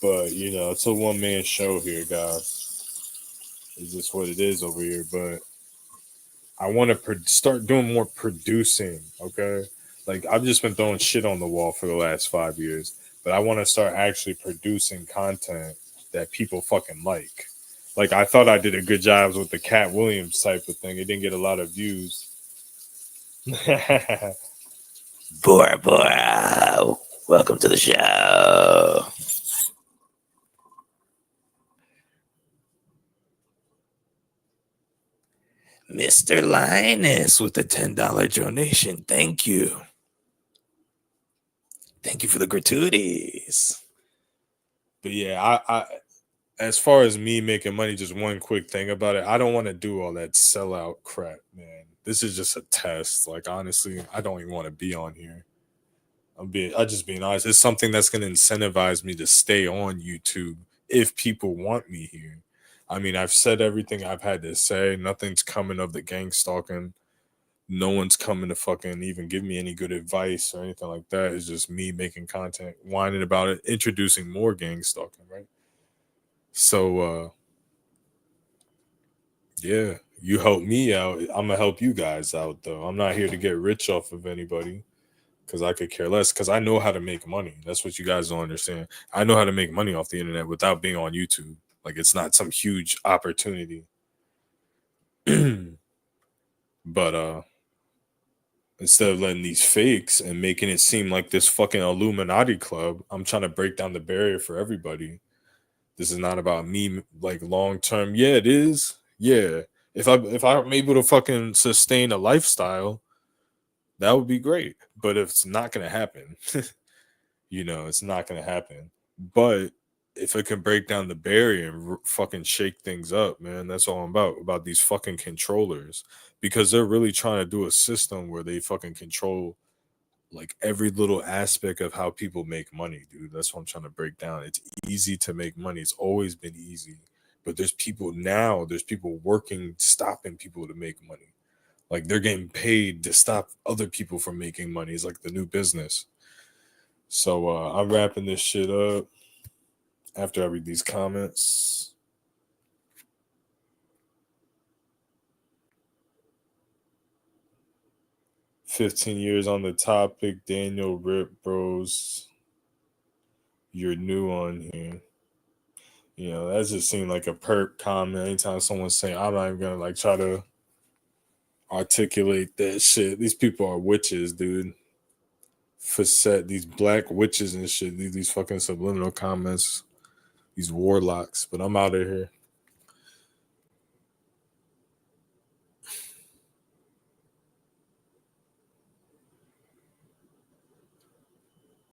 But it's a one man show here, guys. It's just what it is over here. But I want to start doing more producing. Okay, like I've just been throwing shit on the wall for the last 5 years, but I want to start actually producing content that people fucking like. Like I thought I did a good job with the Cat Williams type of thing. It didn't get a lot of views. Bora Bora, welcome to the show. Mr. Linus with the $10 donation. Thank you. Thank you for the gratuities. But yeah, I as far as me making money, just one quick thing about it. I don't want to do all that sellout crap, man. This is just a test. Like honestly, I don't even want to be on here. I just being honest. It's something that's gonna incentivize me to stay on YouTube if people want me here. I mean, I've said everything I've had to say. Nothing's coming of the gang stalking. No one's coming to fucking even give me any good advice or anything like that. It's just me making content, whining about it, introducing more gang stalking, right? So yeah, you help me out. I'm gonna help you guys out though. I'm not here to get rich off of anybody because I could care less because I know how to make money. That's what you guys don't understand. I know how to make money off the internet without being on YouTube. Like it's not some huge opportunity. But instead of letting these fakes and making it seem like this fucking Illuminati club, I'm trying to break down the barrier for everybody. This is not about me like long term. Yeah, it is. Yeah. If I'm able to fucking sustain a lifestyle, that would be great. But if it's not gonna happen, it's not gonna happen. But if it can break down the barrier and fucking shake things up, man, that's all I'm about these fucking controllers, because they're really trying to do a system where they fucking control like every little aspect of how people make money, dude. That's what I'm trying to break down. It's easy to make money. It's always been easy. But there's people working, stopping people to make money. Like they're getting paid to stop other people from making money. It's like the new business. So I'm wrapping this shit up after I read these comments. "15 years on the topic, Daniel Rip Bros. You're new on here." You know, that just seemed like a perk comment. Anytime someone's saying, I'm not even gonna like try to articulate that shit. These people are witches, dude. Facet, these black witches and shit. These fucking subliminal comments. These warlocks. But I'm out of here.